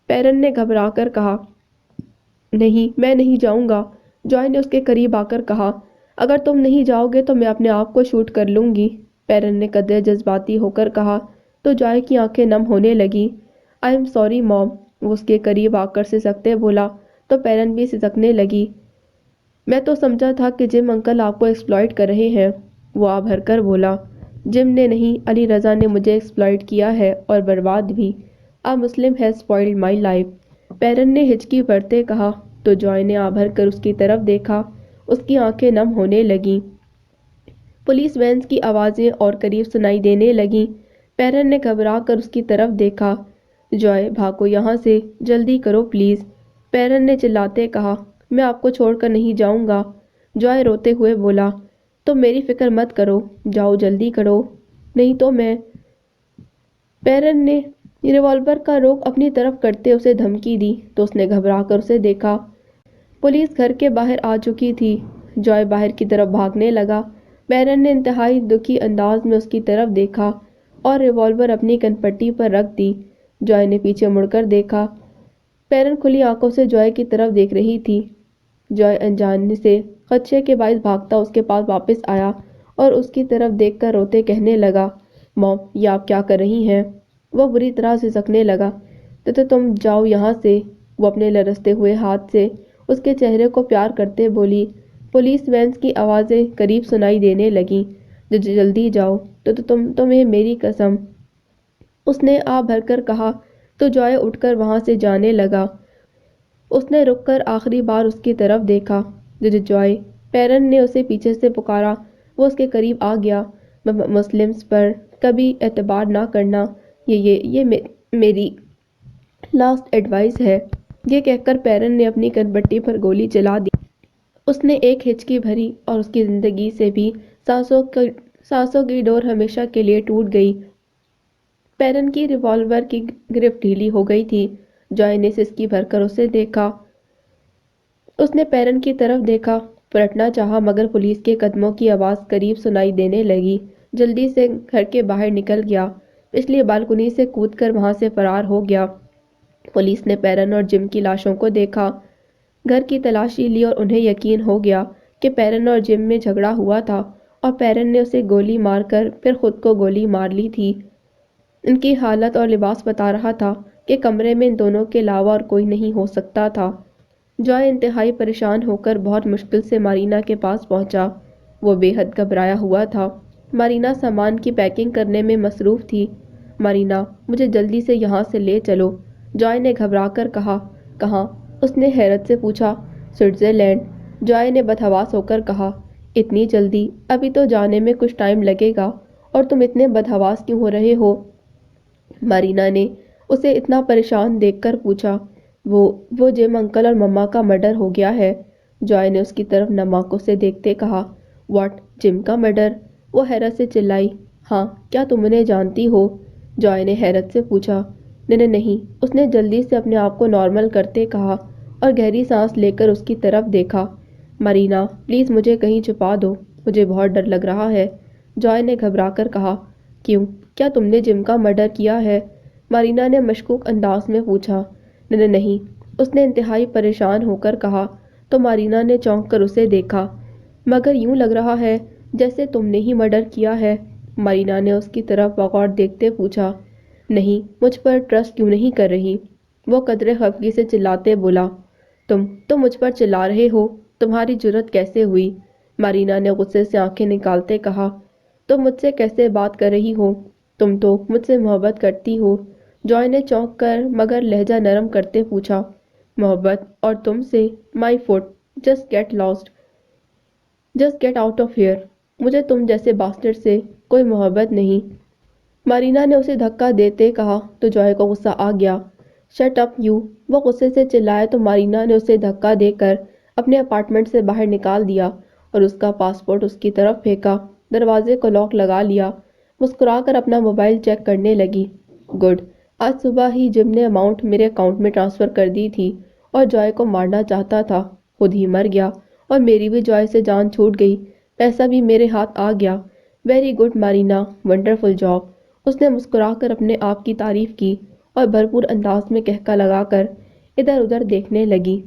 پیرن نے گھبرا کر کہا۔ نہیں، میں نہیں جاؤں گا، جوائے نے اس کے قریب آ کر کہا۔ اگر تم نہیں جاؤ گے تو میں اپنے آپ کو شوٹ کر لوں گی، پیرن نے قدرے جذباتی ہو کر کہا تو جوائے کی آنکھیں نم ہونے لگیں۔ آئی ایم سوری موم، وہ اس کے قریب آ کر سسکتے بولا تو پیرن بھی سسکنے لگی۔ میں تو سمجھا تھا کہ جم انکل آپ کو ایکسپلائٹ کر رہے ہیں، وہ آ بھر کر بولا۔ جم نے نہیں، علی رضا نے مجھے ایکسپلائٹ کیا ہے اور برباد بھی۔ A Muslim has spoiled my life، پیرن نے ہچکی بھرتے کہا تو جوائے نے آ بھر کر اس کی طرف دیکھا، اس کی آنکھیں نم ہونے لگیں۔ پولیس وینس کی آوازیں اور قریب سنائی دینے لگیں۔ پیرن نے گھبرا کر اس کی طرف دیکھا۔ جوائے، بھاگو یہاں سے، جلدی کرو پلیز، پیرن نے چلاتے کہا۔ میں آپ کو چھوڑ کر نہیں جاؤں گا، جوائے روتے ہوئے بولا۔ تم میری فکر مت کرو، جاؤ جلدی کرو، نہیں تو میں۔ پیرن نے ریوالور کا رخ اپنی طرف کرتے اسے دھمکی دی تو اس نے گھبرا کر اسے دیکھا۔ پولیس گھر کے باہر آ چکی تھی۔ جوائے باہر کی طرف بھاگنے لگا۔ پیرن نے انتہائی دکھی انداز میں اس کی طرف دیکھا اور ریوالور اپنی کن پٹی پر رکھ دی۔ جوائے نے پیچھے مڑ کر دیکھا۔ پیرن کھلی آنکھوں سے جوائے کی طرف دیکھ رہی تھی۔ جوائے انجانے سے خدشے کے باعث بھاگتا اس کے پاس واپس آیا اور اس کی طرف دیکھ کر روتے کہنے لگا، "مام، یہ آپ کیا کر رہی ہیں؟" وہ بری طرح سے سکنے لگا۔ تو تم جاؤ یہاں سے، وہ اپنے لرزتے ہوئے ہاتھ سے اس کے چہرے کو پیار کرتے بولی۔ پولیس وینس کی آوازیں قریب سنائی دینے لگیں۔ جلدی جاؤ، تو تمہیں میری قسم، اس نے آہ بھر کر کہا۔ تو جوائے اٹھ کر وہاں سے جانے لگا۔ اس نے رک کر آخری بار اس کی طرف دیکھا۔ جوائے، پیرن نے اسے پیچھے سے پکارا۔ وہ اس کے قریب آ گیا۔ مسلمز پر کبھی اعتبار نہ کرنا، یہ میری لاسٹ ایڈوائس ہے۔ یہ کہہ کر پیرن نے اپنی کنپٹی پر گولی چلا دی۔ اس نے ایک ہچکی بھری اور اس کی زندگی سے بھی سانسوں کی ڈور ہمیشہ کے لیے ٹوٹ گئی۔ پیرن کی ریوالور کی گرفٹ ڈھیلی ہو گئی تھی۔ جوائے نے سسکی بھر کر اسے دیکھا۔ اس نے پیرن کی طرف دیکھا، پلٹنا چاہا مگر پولیس کے قدموں کی آواز قریب سنائی دینے لگی۔ جلدی سے گھر کے باہر نکل گیا۔ پچھلی بالکنی سے کود کر وہاں سے فرار ہو گیا۔ پولیس نے پیرن اور جم کی لاشوں کو دیکھا، گھر کی تلاشی لی اور انہیں یقین ہو گیا کہ پیرن اور جم میں جھگڑا ہوا تھا اور پیرن نے اسے گولی مار کر پھر خود کو گولی مار لی تھی۔ ان کی حالت اور لباس بتا رہا تھا کہ کمرے میں ان دونوں کے علاوہ اور کوئی نہیں ہو سکتا تھا۔ جوائے انتہائی پریشان ہو کر بہت مشکل سے مارینا کے پاس پہنچا۔ وہ بے حد گھبرایا ہوا تھا۔ مارینا سامان کی پیکنگ کرنے میں مصروف تھی۔ "مارینا، مجھے جلدی سے یہاں سے لے چلو." جوائے نے گھبرا کر کہا۔ "کہاں؟" اس نے حیرت سے پوچھا۔ "سوئٹزرلینڈ." جوائے نے بدحواس ہو کر کہا۔ "اتنی جلدی؟ ابھی تو جانے میں کچھ ٹائم لگے گا، اور تم اتنے بدحواس کیوں ہو رہے ہو؟" مارینا نے اسے اتنا پریشان دیکھ کر پوچھا۔ وہ جم انکل اور مما کا مرڈر ہو گیا ہے۔ جوائے نے اس کی طرف نم آنکھوں سے دیکھتے کہا۔ "واٹ، جم کا مرڈر؟" وہ حیرت سے چلائی۔ "ہاں، کیا تم انہیں جانتی ہو؟" جوائے نے حیرت سے پوچھا۔ نہیں، اس نے جلدی سے اپنے آپ کو نارمل کرتے کہا اور گہری سانس لے کر اس کی طرف دیکھا۔ "مارینا، پلیز مجھے کہیں چھپا دو، مجھے بہت ڈر لگ رہا ہے." جوائے نے گھبرا کر کہا۔ "کیوں، کیا تم نے جم کا مرڈر کیا ہے؟" مارینا نے مشکوک انداز میں پوچھا۔ نہیں، اس نے انتہائی پریشان ہو کر کہا۔ تو مارینا نے چونک کر اسے دیکھا۔ "مگر یوں لگ رہا ہے جیسے تم نے ہی مرڈر کیا ہے." مارینا نے اس کی طرف بغور دیکھتے پوچھا۔ "نہیں، مجھ پر ٹرسٹ کیوں نہیں کر رہی؟" وہ قدرے خفگی سے چلاتے بولا۔ تم مجھ پر چلا رہے ہو؟ تمہاری جرأت کیسے ہوئی؟ مارینا نے غصے سے آنکھیں نکالتے کہا۔ "تم مجھ سے کیسے بات کر رہی ہو؟ تم تو مجھ سے محبت کرتی ہو." جوائے نے چونک کر مگر لہجہ نرم کرتے پوچھا۔ "محبت؟ اور تم سے؟ My foot, just get lost, just get out of here. مجھے تم جیسے باسٹرڈ سے کوئی محبت نہیں." مارینا نے اسے دھکا دیتے کہا تو جوائے کو غصہ آ گیا۔ "Shut up you!" وہ غصے سے چلایا تو مارینا نے اسے دھکا دے کر اپنے اپارٹمنٹ سے باہر نکال دیا اور اس کا پاسپورٹ اس کی طرف پھینکا۔ دروازے کو لاک لگا لیا۔ مسکرا کر اپنا موبائل چیک کرنے لگی۔ "گڈ، آج صبح ہی جم نے اماؤنٹ میرے اکاؤنٹ میں ٹرانسفر کر دی تھی اور جوائے کو مارنا چاہتا تھا، خود ہی مر گیا اور میری بھی جوائے سے جان چھوٹ گئی، پیسہ بھی میرے ہاتھ آ گیا۔ Very good Marina, wonderful job." اس نے مسکرا کر اپنے آپ کی تعریف کی اور بھرپور انداز میں کہکا لگا کر ادھر ادھر دیکھنے لگی۔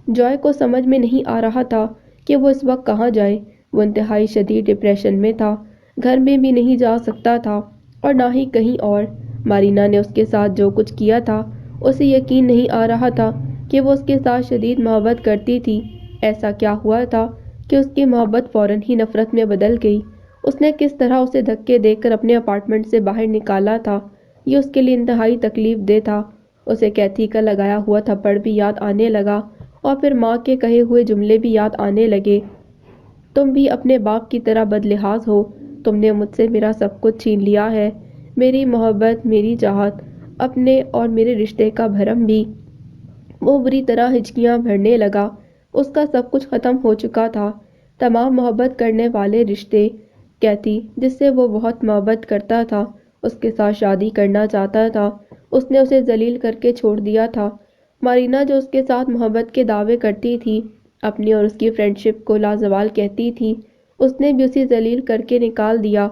جوائے کو سمجھ میں نہیں آ رہا تھا کہ وہ اس وقت کہاں جائے۔ وہ انتہائی شدید ڈپریشن میں تھا، گھر میں بھی نہیں جا سکتا تھا اور نہ ہی کہیں اور۔ مارینا نے اس کے ساتھ جو کچھ کیا تھا، اسے یقین نہیں آ رہا تھا کہ وہ اس کے ساتھ شدید محبت کرتی تھی۔ ایسا کیا ہوا تھا کہ اس کی محبت فوراً ہی نفرت میں بدل گئی؟ اس نے کس طرح اسے دھکے دے کر اپنے اپارٹمنٹ سے باہر نکالا تھا؟ یہ اس کے لیے انتہائی تکلیف دہ تھا۔ اسے کیتھی کا لگایا ہوا تھپڑ بھی یاد آنے لگا اور پھر ماں کے کہے ہوئے جملے بھی یاد آنے لگے۔ "تم بھی اپنے باپ کی طرح بدلحاظ ہو، تم نے مجھ سے میرا سب کچھ چھین لیا ہے، میری محبت، میری چاہت، اپنے اور میرے رشتے کا بھرم بھی۔" وہ بری طرح ہچکیاں بھرنے لگا۔ اس کا سب کچھ ختم ہو چکا تھا، تمام محبت کرنے والے رشتے۔ کیتھی، جس سے وہ بہت محبت کرتا تھا، اس کے ساتھ شادی کرنا چاہتا تھا، اس نے اسے ذلیل کر کے چھوڑ دیا تھا۔ مارینا جو اس کے ساتھ محبت کے دعوے کرتی تھی، اپنی اور اس کی فرینڈشپ کو لازوال کہتی تھی، اس نے بھی اسے ذلیل کر کے نکال دیا۔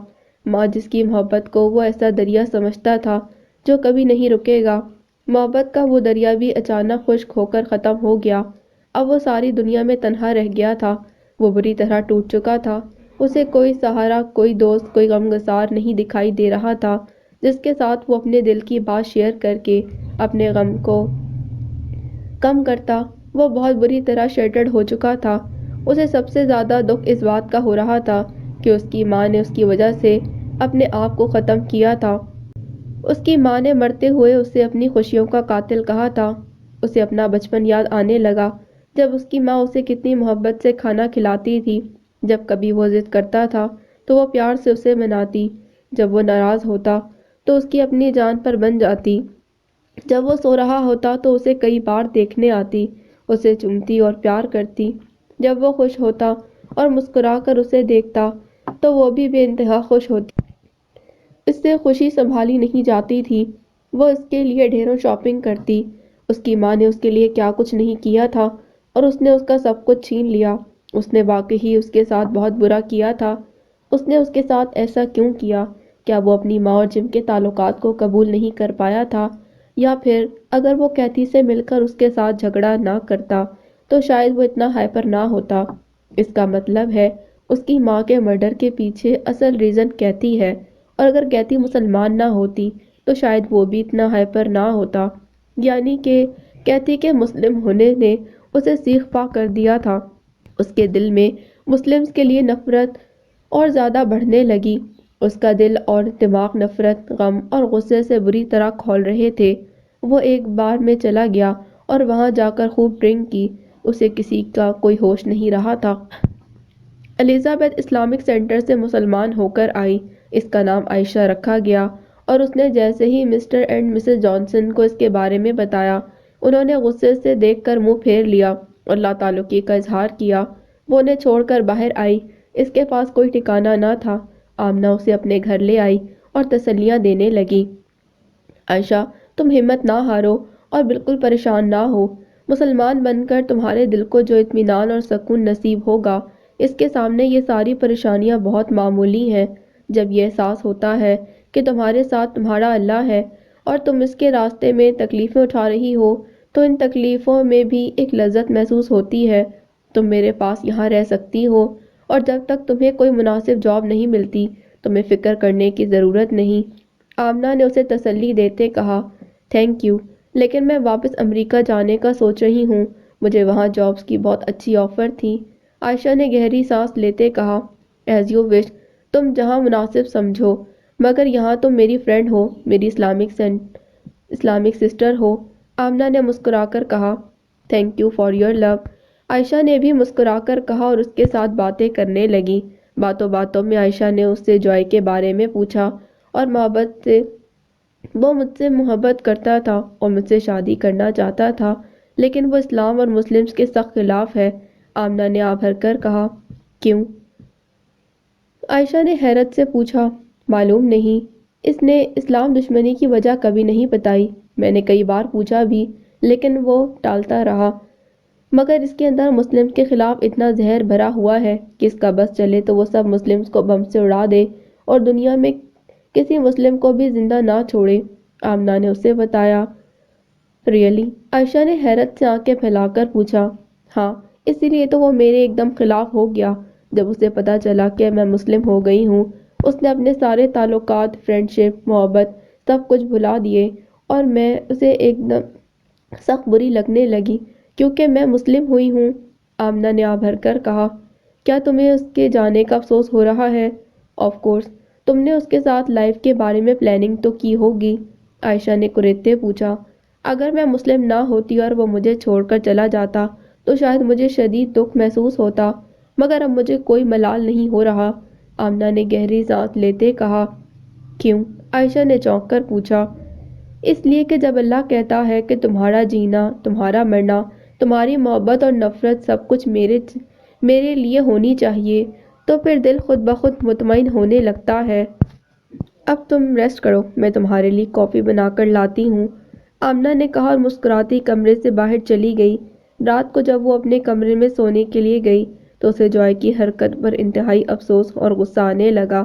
ماں جس کی محبت کو وہ ایسا دریا سمجھتا تھا جو کبھی نہیں رکے گا۔ محبت کا وہ دریا بھی اچانک خشک ہو کر ختم ہو گیا۔ اب وہ ساری دنیا میں تنہا رہ گیا تھا۔ وہ بری طرح ٹوٹ چکا تھا۔ اسے کوئی سہارا، کوئی دوست، کوئی غمگسار نہیں دکھائی دے رہا تھا جس کے ساتھ وہ اپنے دل کی بات شیئر کر کے اپنے غم کو کم کرتا۔ وہ بہت بری طرح شیٹرڈ ہو چکا تھا۔ اسے سب سے زیادہ دکھ اس بات کا ہو رہا تھا کہ اس کی ماں نے اس کی وجہ سے اپنے آپ کو ختم کیا تھا۔ اس کی ماں نے مرتے ہوئے اسے اپنی خوشیوں کا قاتل کہا تھا۔ اسے اپنا بچپن یاد آنے لگا، جب اس کی ماں اسے کتنی محبت سے کھانا کھلاتی تھی۔ جب کبھی وہ ضد کرتا تھا تو وہ پیار سے اسے مناتی۔ جب وہ ناراض ہوتا تو اس کی اپنی جان پر بن جاتی۔ جب وہ سو رہا ہوتا تو اسے کئی بار دیکھنے آتی، اسے چومتی اور پیار کرتی۔ جب وہ خوش ہوتا اور مسکرا کر اسے دیکھتا تو وہ بھی بے انتہا خوش ہوتی۔ اس سے خوشی سنبھالی نہیں جاتی تھی۔ وہ اس کے لیے ڈھیروں شاپنگ کرتی۔ اس کی ماں نے اس کے لیے کیا کچھ نہیں کیا تھا اور اس نے اس کا سب کچھ چھین لیا۔ اس نے واقعی ہی اس کے ساتھ بہت برا کیا تھا۔ اس نے اس کے ساتھ ایسا کیوں کیا؟ کیا وہ اپنی ماں اور جم کے تعلقات کو قبول نہیں کر پایا تھا؟ یا پھر اگر وہ کیتھی سے مل کر اس کے ساتھ جھگڑا نہ کرتا تو شاید وہ اتنا ہائپر نہ ہوتا؟ اس کا مطلب ہے اس کی ماں کے مرڈر کے پیچھے اصل ریزن کیتھی ہے، اور اگر کیتھی مسلمان نہ ہوتی تو شاید وہ بھی اتنا ہائپر نہ ہوتا۔ یعنی کہ کیتھی کے مسلم ہونے نے اسے سیخ پا کر دیا تھا۔ اس کے دل میں مسلمز کے لیے نفرت اور زیادہ بڑھنے لگی۔ اس کا دل اور دماغ نفرت، غم اور غصے سے بری طرح کھول رہے تھے۔ وہ ایک بار میں چلا گیا اور وہاں جا کر خوب ڈرنک کی۔ اسے کسی کا کوئی ہوش نہیں رہا تھا۔ الزابتھ اسلامک سینٹر سے مسلمان ہو کر آئی۔ اس کا نام عائشہ رکھا گیا، اور اس نے جیسے ہی مسٹر اینڈ مسز جانسن کو اس کے بارے میں بتایا، انہوں نے غصے سے دیکھ کر منہ پھیر لیا اور لا تعلقی کا اظہار کیا۔ وہ انہیں چھوڑ کر باہر آئی۔ اس کے پاس کوئی ٹھکانہ نہ تھا۔ آمنہ اسے اپنے گھر لے آئی اور تسلیاں دینے لگی۔ عائشہ، تم ہمت نہ ہارو اور بالکل پریشان نہ ہو۔ مسلمان بن کر تمہارے دل کو جو اطمینان اور سکون نصیب ہوگا، اس کے سامنے یہ ساری پریشانیاں بہت معمولی ہیں۔ جب یہ احساس ہوتا ہے کہ تمہارے ساتھ تمہارا اللہ ہے اور تم اس کے راستے میں تکلیفیں اٹھا رہی ہو، تو ان تکلیفوں میں بھی ایک لذت محسوس ہوتی ہے۔ تم میرے پاس یہاں رہ سکتی ہو، اور جب تک تمہیں کوئی مناسب جاب نہیں ملتی تمہیں فکر کرنے کی ضرورت نہیں۔ آمنہ نے اسے تسلی دیتے کہا، تھینک یو، لیکن میں واپس امریکہ جانے کا سوچ رہی ہوں۔ مجھے وہاں جابس کی بہت اچھی آفر تھی۔ عائشہ نے گہری سانس لیتے کہا، ایز یو وش، تم جہاں مناسب سمجھو، مگر یہاں تم میری فرینڈ ہو، میری اسلامک سسٹر ہو۔ آمنہ نے مسکرا کر کہا، تھینک یو فار یور لو۔ عائشہ نے بھی مسکرا کر کہا اور اس کے ساتھ باتیں کرنے لگی۔ باتوں باتوں میں عائشہ نے اس سے جوائے کے بارے میں پوچھا اور محبت سے وہ مجھ سے محبت کرتا تھا اور مجھ سے شادی کرنا چاہتا تھا، لیکن وہ اسلام اور مسلمز کے سخت خلاف ہے۔ آمنہ نے آہ بھر کر کہا، کیوں؟ عائشہ نے حیرت سے پوچھا، معلوم نہیں۔ اس نے اسلام دشمنی کی وجہ کبھی نہیں بتائی۔ میں نے کئی بار پوچھا بھی، لیکن وہ ٹالتا رہا۔ مگر اس کے اندر مسلمز کے خلاف اتنا زہر بھرا ہوا ہے کہ اس کا بس چلے تو وہ سب مسلمز کو بم سے اڑا دے اور دنیا میں کسی مسلم کو بھی زندہ نہ چھوڑے۔ آمنہ نے اسے بتایا، ریئلی؟ عائشہ نے حیرت سے آنکھیں پھیلا کر پوچھا، ہاں، اسی لیے تو وہ میرے ایک دم خلاف ہو گیا۔ جب اسے پتا چلا کہ میں مسلم ہو گئی ہوں، اس نے اپنے سارے تعلقات، فرینڈ شپ، محبت، سب کچھ بھلا دیے، اور میں اسے ایک دم سخت بری لگنے لگی کیونکہ میں مسلم ہوئی ہوں۔ آمنہ نے آہ بھر کر کہا، کیا تمہیں اس کے جانے کا افسوس ہو رہا ہے؟ آف کورس، تم نے اس کے ساتھ لائف کے بارے میں پلاننگ تو کی ہوگی۔ عائشہ نے کریدتے پوچھا، اگر میں مسلم نہ ہوتی اور وہ مجھے چھوڑ کر چلا جاتا تو شاید مجھے شدید دکھ محسوس ہوتا، مگر اب مجھے کوئی ملال نہیں ہو رہا۔ آمنہ نے گہری سانس لیتے کہا، کیوں؟ عائشہ نے چونک کر پوچھا۔ اس لیے کہ جب اللہ کہتا ہے کہ تمہارا جینا، تمہارا مرنا، تمہاری محبت اور نفرت سب کچھ میرے لیے ہونی چاہیے، تو پھر دل خود بخود مطمئن ہونے لگتا ہے۔ اب تم ریسٹ کرو، میں تمہارے لیے کافی بنا کر لاتی ہوں۔ آمنہ نے کہا اور مسکراتی کمرے سے باہر چلی گئی۔ رات کو جب وہ اپنے کمرے میں سونے کے لیے گئی تو اسے جوائے کی حرکت پر انتہائی افسوس اور غصہ آنے لگا۔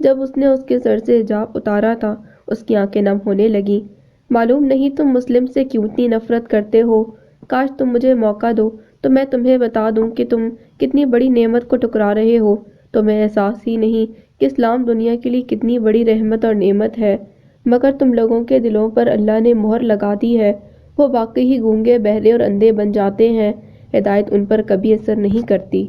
جب اس نے اس کے سر سے حجاب اتارا تھا، اس کی آنکھیں نم ہونے لگیں۔ معلوم نہیں تم مسلم سے کیوں اتنی نفرت کرتے ہو۔ کاش تم مجھے موقع دو تو میں تمہیں بتا دوں کہ تم کتنی بڑی نعمت کو ٹکرا رہے ہو۔ تمہیں احساس ہی نہیں کہ اسلام دنیا کے لیے کتنی بڑی رحمت اور نعمت ہے، مگر تم لوگوں کے دلوں پر اللہ نے مہر لگا دی ہے۔ وہ واقعی ہی گونگے، بہرے اور اندھے بن جاتے ہیں، ہدایت ان پر کبھی اثر نہیں کرتی۔